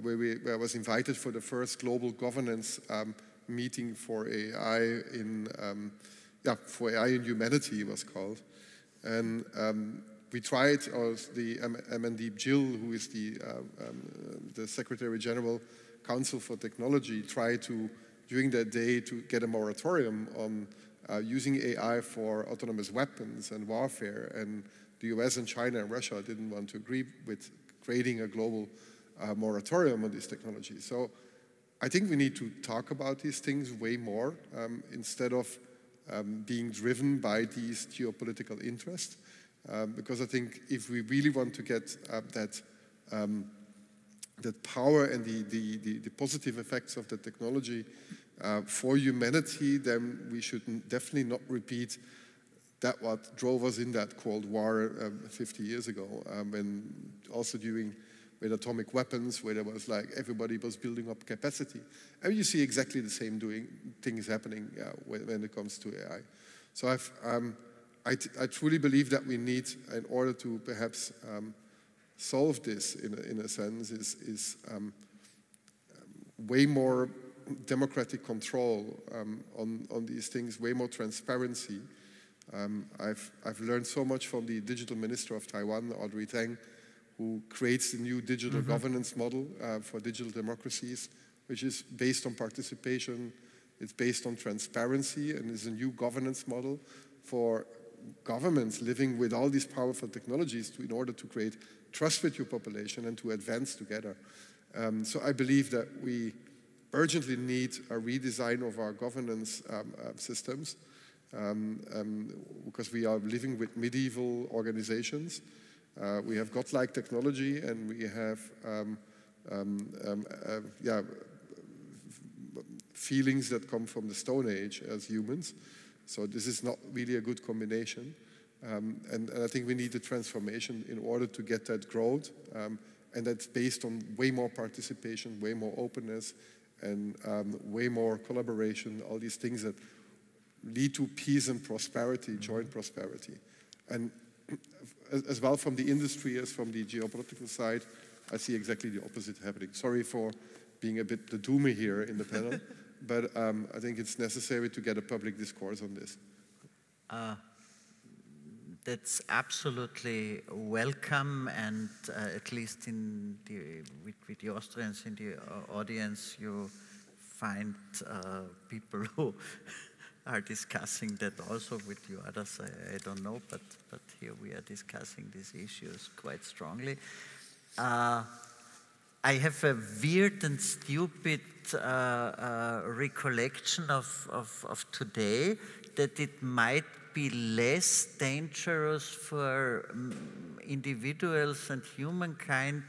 where I was invited for the first global governance meeting for AI in humanity, it was called. And we tried, or the Amandeep Gill, who is the Secretary General Council for Technology, tried to, during that day, to get a moratorium on using AI for autonomous weapons and warfare. And the US and China and Russia didn't want to agree with creating a global moratorium on this technology. So I think we need to talk about these things way more instead of being driven by these geopolitical interests. Because I think if we really want to get that power and the positive effects of the technology for humanity, then we should definitely not repeat that what drove us in that Cold War 50 years ago, when also with atomic weapons, where there was like everybody was building up capacity. And you see exactly the same things happening when it comes to AI. So I truly believe that we need, in order to perhaps solve this in a sense, is way more democratic control on these things, way more transparency. I've learned so much from the digital minister of Taiwan, Audrey Tang, who creates the new digital governance model for digital democracies, which is based on participation, it's based on transparency, and is a new governance model for governments living with all these powerful technologies in order to create trust with your population and to advance together. So I believe that we urgently need a redesign of our governance systems because we are living with medieval organizations. We have godlike technology, and we have feelings that come from the Stone Age as humans. So this is not really a good combination. And I think we need a transformation in order to get that growth. And that's based on way more participation, way more openness, and way more collaboration, all these things that lead to peace and prosperity, joint prosperity. And as well from the industry as from the geopolitical side, I see exactly the opposite happening. Sorry for being a bit the doomer here in the panel, but I think it's necessary to get a public discourse on this. That's absolutely welcome, and at least in with the Austrians in the audience, you find people who are discussing that also. With you others, I don't know, but here we are discussing these issues quite strongly. I have a weird and stupid recollection of today, that it might be less dangerous for individuals and humankind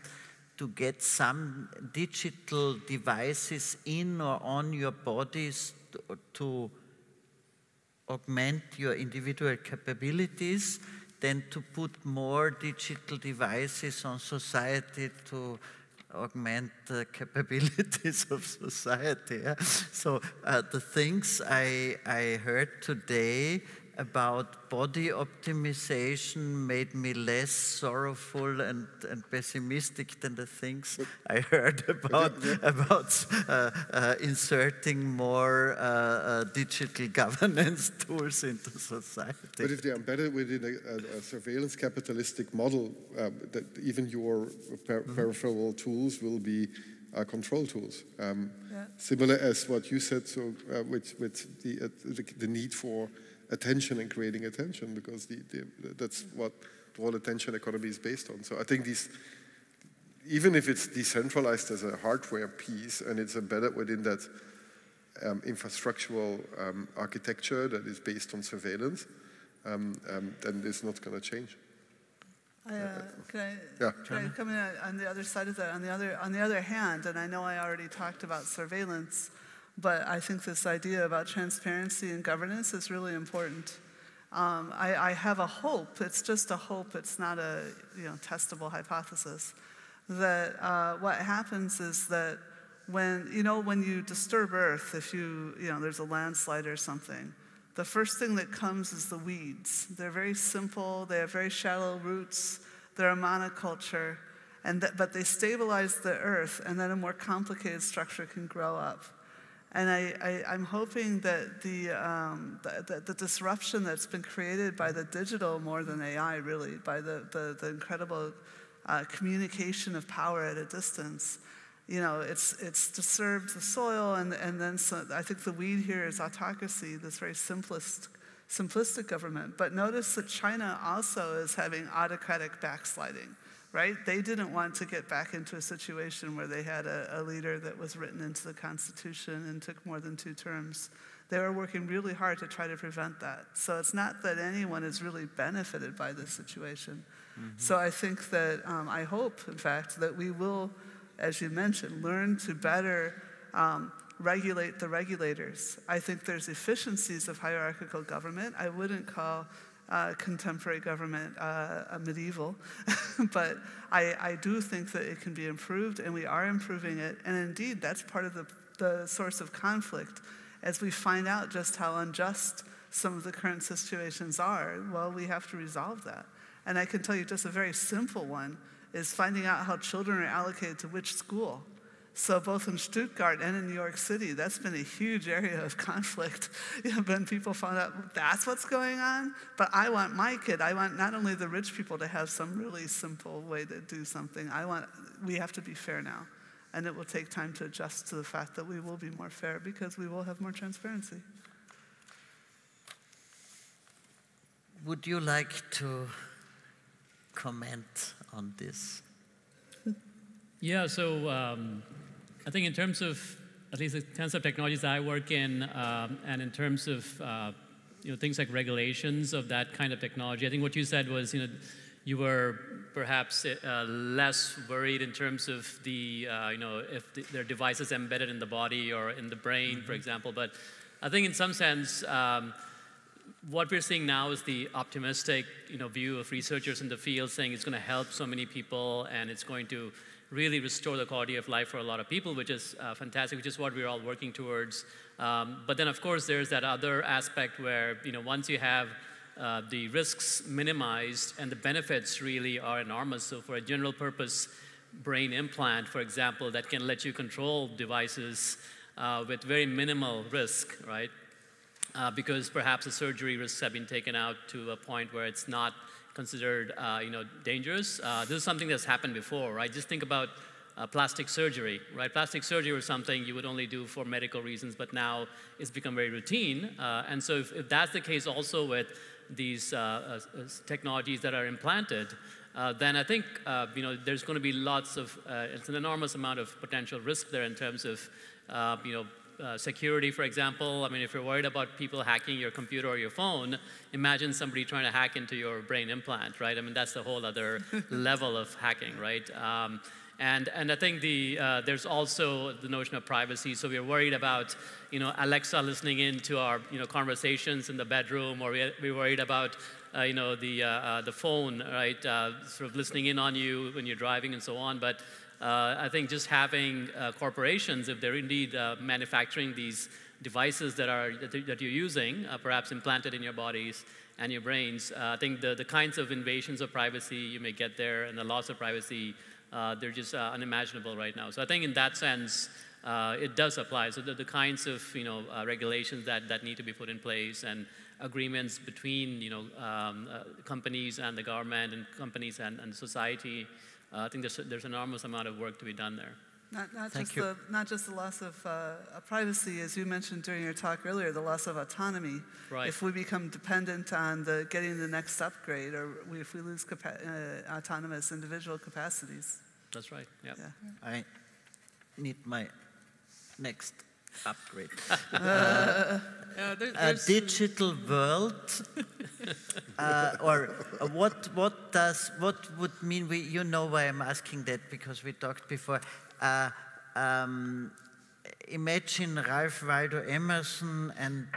to get some digital devices in or on your bodies to augment your individual capabilities than to put more digital devices on society to augment the capabilities of society. Yeah? So the things I heard today about body optimization made me less sorrowful and pessimistic than the things I heard about inserting more digital governance tools into society. But if they're embedded within a surveillance capitalistic model, that even your peripheral tools will be control tools. Similar as what you said, so with the need for attention and creating attention, because that's what the whole attention economy is based on. So I think these, even if it's decentralized as a hardware piece and it's embedded within that infrastructural architecture that is based on surveillance, then it's not going to change. Can I come in on the other side of that? On the other hand, and I know I already talked about surveillance, but I think this idea about transparency and governance is really important. I have a hope, it's just a hope, it's not a testable hypothesis, that what happens is that when you disturb Earth, if there's a landslide or something, the first thing that comes is the weeds. They're very simple, they have very shallow roots, they're a monoculture, but they stabilize the Earth, and then a more complicated structure can grow up. And I'm hoping that the disruption that's been created by the digital, more than AI really, by the incredible communication of power at a distance, it's disturbed the soil, and then I think the weed here is autocracy, this very simplistic government. But notice that China also is having autocratic backsliding. Right? They didn't want to get back into a situation where they had a leader that was written into the Constitution and took more than 2 terms. They were working really hard to try to prevent that. So it's not that anyone is really benefited by this situation. So I think that, I hope, in fact, that we will, as you mentioned, learn to better regulate the regulators. I think there's efficiencies of hierarchical government. I wouldn't call contemporary government medieval, but I do think that it can be improved, and we are improving it. And indeed, that's part of the source of conflict. As we find out just how unjust some of the current situations are, well, we have to resolve that. And I can tell you just a very simple one is finding out how children are allocated to which school. So both in Stuttgart and in New York City, that's been a huge area of conflict. When people found out that's what's going on, but I want my kid, I want not only the rich people to have some really simple way to do something, we have to be fair now. And it will take time to adjust to the fact that we will be more fair because we will have more transparency. would you like to comment on this? Yeah, so I think in terms of, at least in terms of technologies I work in, and in terms of things like regulations of that kind of technology, I think what you said was, you were perhaps less worried in terms of the, if there are devices embedded in the body or in the brain, for example. But I think in some sense, what we're seeing now is the optimistic, view of researchers in the field saying it's going to help so many people and it's going to really restore the quality of life for a lot of people, which is fantastic, which is what we're all working towards. But then, of course, there's that other aspect where, once you have the risks minimized and the benefits really are enormous. So for a general purpose brain implant, for example, that can let you control devices with very minimal risk, right? Because perhaps the surgery risks have been taken out to a point where it's not considered, dangerous. This is something that's happened before, right? Just think about plastic surgery, right? Plastic surgery was something you would only do for medical reasons, but now it's become very routine. And so if that's the case also with these technologies that are implanted, then I think, there's going to be lots of, it's an enormous amount of potential risk there in terms of, security, for example. I mean, if you're worried about people hacking your computer or your phone, imagine somebody trying to hack into your brain implant, right? I mean, that's a whole other level of hacking, right? And I think there's also the notion of privacy. So we're worried about, Alexa listening in to our, conversations in the bedroom, or we're worried about, the phone, right, sort of listening in on you when you're driving and so on. But I think just having corporations, if they're indeed manufacturing these devices that you're using, perhaps implanted in your bodies and your brains, I think the kinds of invasions of privacy you may get there and the loss of privacy, they're just unimaginable right now. So I think in that sense, it does apply. So the kinds of regulations that need to be put in place and agreements between companies and the government and companies and society, I think there's an enormous amount of work to be done there. Not just the loss of privacy, as you mentioned during your talk earlier, the loss of autonomy. Right. If we become dependent on getting the next upgrade, or if we lose autonomous individual capacities. That's right. Yep. Yeah. I need my next upgrade. A digital world, or what would mean? You know why I'm asking that, because we talked before. Imagine Ralph Waldo Emerson and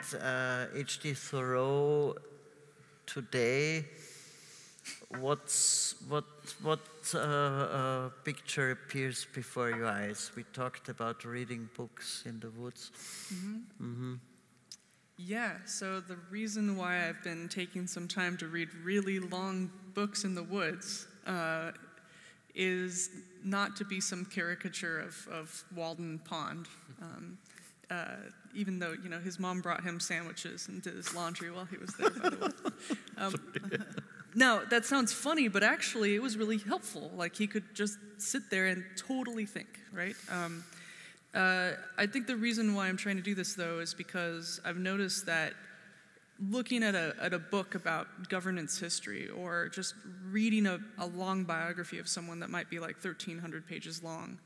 H.D. Thoreau today. What picture appears before your eyes? We talked about reading books in the woods. Mm-hmm. Mm-hmm. Yeah, so the reason why I've been taking some time to read really long books in the woods is not to be some caricature of Walden Pond. Even though, his mom brought him sandwiches and did his laundry while he was there, by the way. Now, that sounds funny, but actually it was really helpful. Like, he could just sit there and totally think, right? I think the reason why I'm trying to do this, though, is because I've noticed that looking at a book about governance history, or just reading a long biography of someone that might be like 1,300 pages long,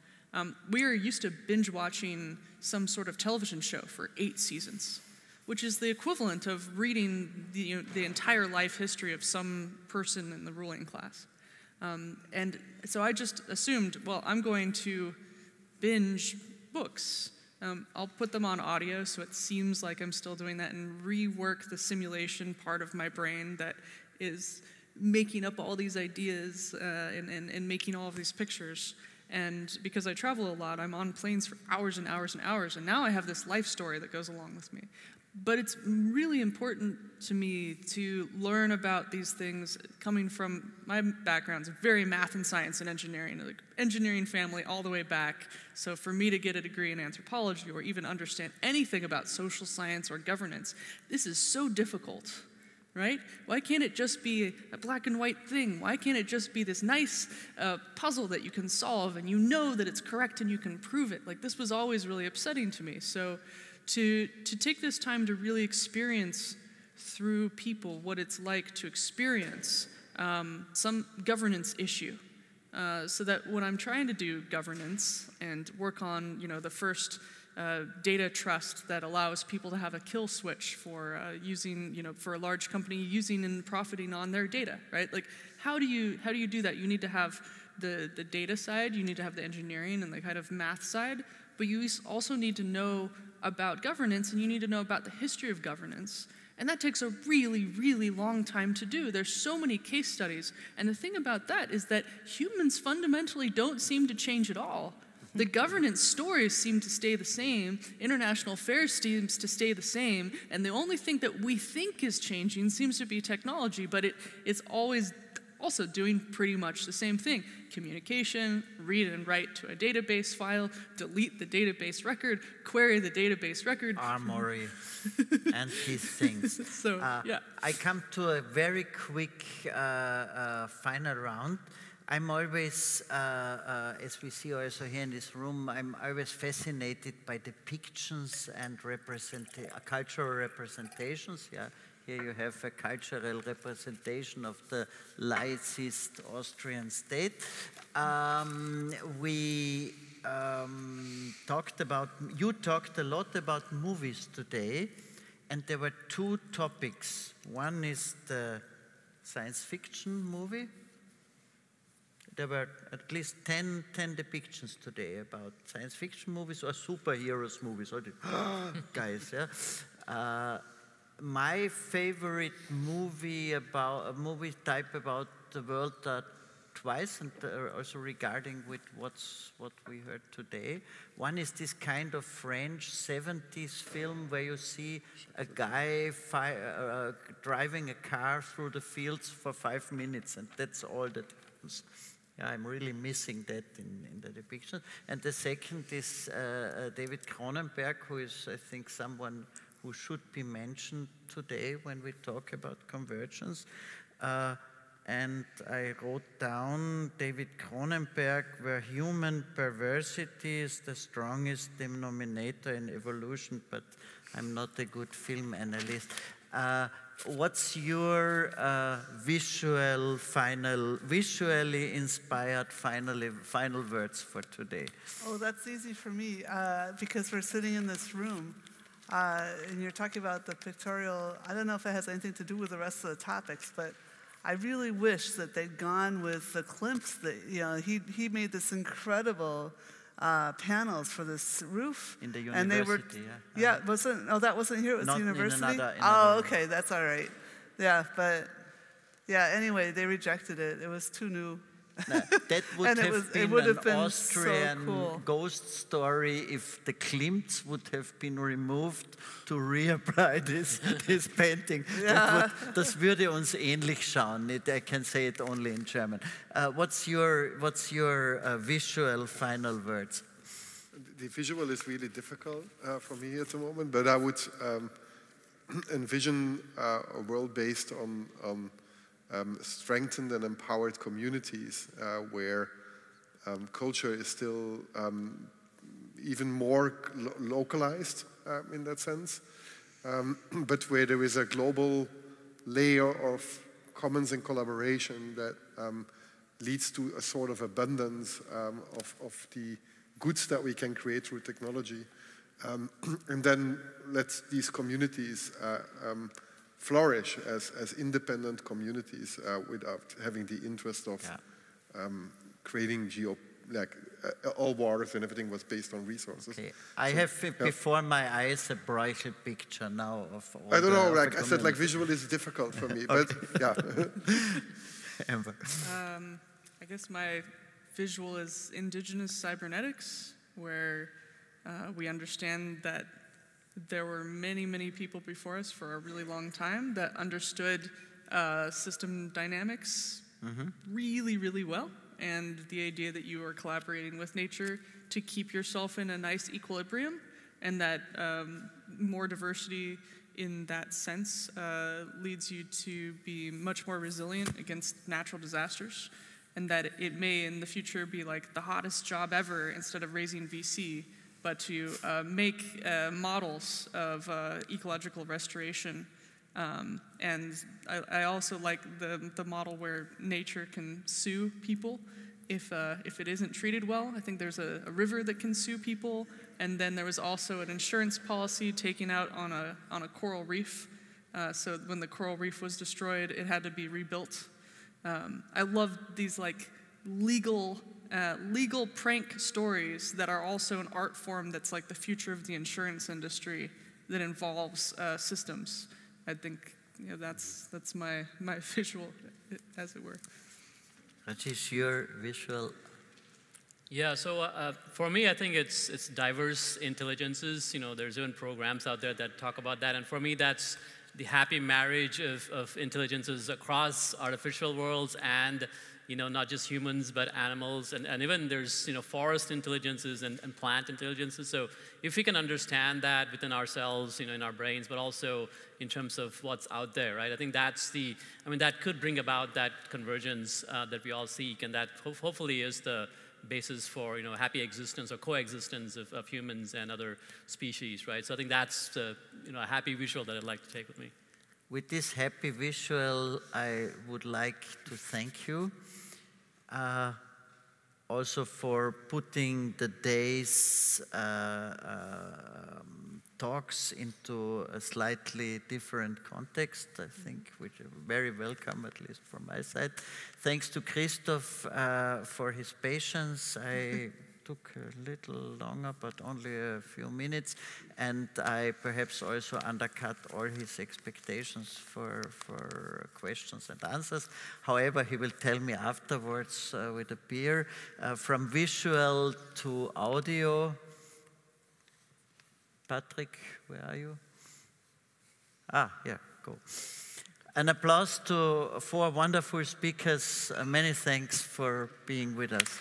we are used to binge watching some sort of television show for 8 seasons, which is the equivalent of reading the entire life history of some person in the ruling class. And so I just assumed, well, I'm going to binge books. I'll put them on audio so it seems like I'm still doing that, and rework the simulation part of my brain that is making up all these ideas and making all of these pictures. And because I travel a lot, I'm on planes for hours and hours and hours, and now I have this life story that goes along with me. But it's really important to me to learn about these things coming from my background's very math and science and engineering, like engineering family all the way back. So for me to get a degree in anthropology or even understand anything about social science or governance, this is so difficult, right? Why can't it just be a black and white thing? Why can't it just be this nice puzzle that you can solve and you know that it's correct and you can prove it? Like, this was always really upsetting to me. So to take this time to really experience through people what it's like to experience some governance issue. So that when I'm trying to do governance and work on, the first data trust that allows people to have a kill switch for using, for a large company using and profiting on their data, right? Like, how do you do that? You need to have the data side, you need to have the engineering and the kind of math side, but you also need to know about governance, and you need to know about the history of governance. And that takes a really, really long time to do. There's so many case studies. And the thing about that is that humans fundamentally don't seem to change at all. The governance stories seem to stay the same. International affairs seems to stay the same. And the only thing that we think is changing seems to be technology, but it's always also doing pretty much the same thing. Communication, read and write to a database file, delete the database record, query the database record. Armory and these things. So, yeah. I come to a very quick final round. I'm always, as we see also here in this room, I'm always fascinated by depictions and cultural representations. Yeah. Here you have a cultural representation of the laicist Austrian state. You talked a lot about movies today, and there were two topics. One is the science fiction movie. There were at least 10 depictions today about science fiction movies or superheroes movies. Guys, yeah. My favorite movie type about the world twice, and also regarding with what we heard today. One is this kind of French 70s film where you see a guy driving a car through the fields for 5 minutes, and that's all that happens. Yeah, I'm really missing that in the depiction. And the second is David Cronenberg, who is, I think, someone who should be mentioned today when we talk about convergence. And I wrote down David Cronenberg, where human perversity is the strongest denominator in evolution, but I'm not a good film analyst. What's your visually inspired final words for today? Oh, that's easy for me because we're sitting in this room. And you're talking about the pictorial. I don't know if it has anything to do with the rest of the topics, but I really wish that they'd gone with the Klimts. That he made this incredible panels for this roof. In the university, and they were, yeah. That wasn't here. It was Not the university. In another okay, that's all right. Yeah, but yeah. Anyway, they rejected it. It was too new. No, that would have been an Austrian so cool. ghost story if the Klimts would have been removed to reapply this painting. Yeah. Das würde uns ähnlich schauen. I can say it only in German. What's your visual final words? The visual is really difficult for me at the moment, but I would envision a world based on strengthened and empowered communities where culture is still even more localized in that sense, but where there is a global layer of commons and collaboration that leads to a sort of abundance of the goods that we can create through technology. And then let these communities flourish as independent communities without having the interest of creating all wars and everything was based on resources. Okay. I have before my eyes a Bruegel picture now of all I don't know, like I said, like visual is difficult for me, but yeah. I guess my visual is indigenous cybernetics, where we understand that there were many, many people before us for a really long time that understood system dynamics really, really well. And the idea that you are collaborating with nature to keep yourself in a nice equilibrium, and that more diversity in that sense leads you to be much more resilient against natural disasters, and that it may in the future be like the hottest job ever instead of raising VC, but to make models of ecological restoration And I also like the model where nature can sue people if it isn't treated well. I think there's a river that can sue people, and then there was also an insurance policy taken out on a coral reef. So when the coral reef was destroyed, it had to be rebuilt. I love these like legal prank stories that are also an art form that's like the future of the insurance industry that involves systems. I think that's my visual, as it were. What is your visual? Yeah, so for me, I think it's diverse intelligences. There's even programs out there that talk about that, and for me, that's the happy marriage of intelligences across artificial worlds and not just humans but animals, and even there's forest intelligences and plant intelligences. So if we can understand that within ourselves, in our brains, but also in terms of what's out there, right? I think that could bring about that convergence that we all seek, and that hopefully is the basis for happy existence or coexistence of humans and other species, right? So I think that's the a happy visual that I'd like to take with me. With this happy visual, I would like to thank you also for putting the day's talks into a slightly different context, I think, which are very welcome, at least from my side. Thanks to Christoph for his patience. I took a little longer, but only a few minutes, and I perhaps also undercut all his expectations for questions and answers. However, he will tell me afterwards with a beer. From visual to audio, Patrick, where are you? Yeah, go. An applause to 4 wonderful speakers. Many thanks for being with us.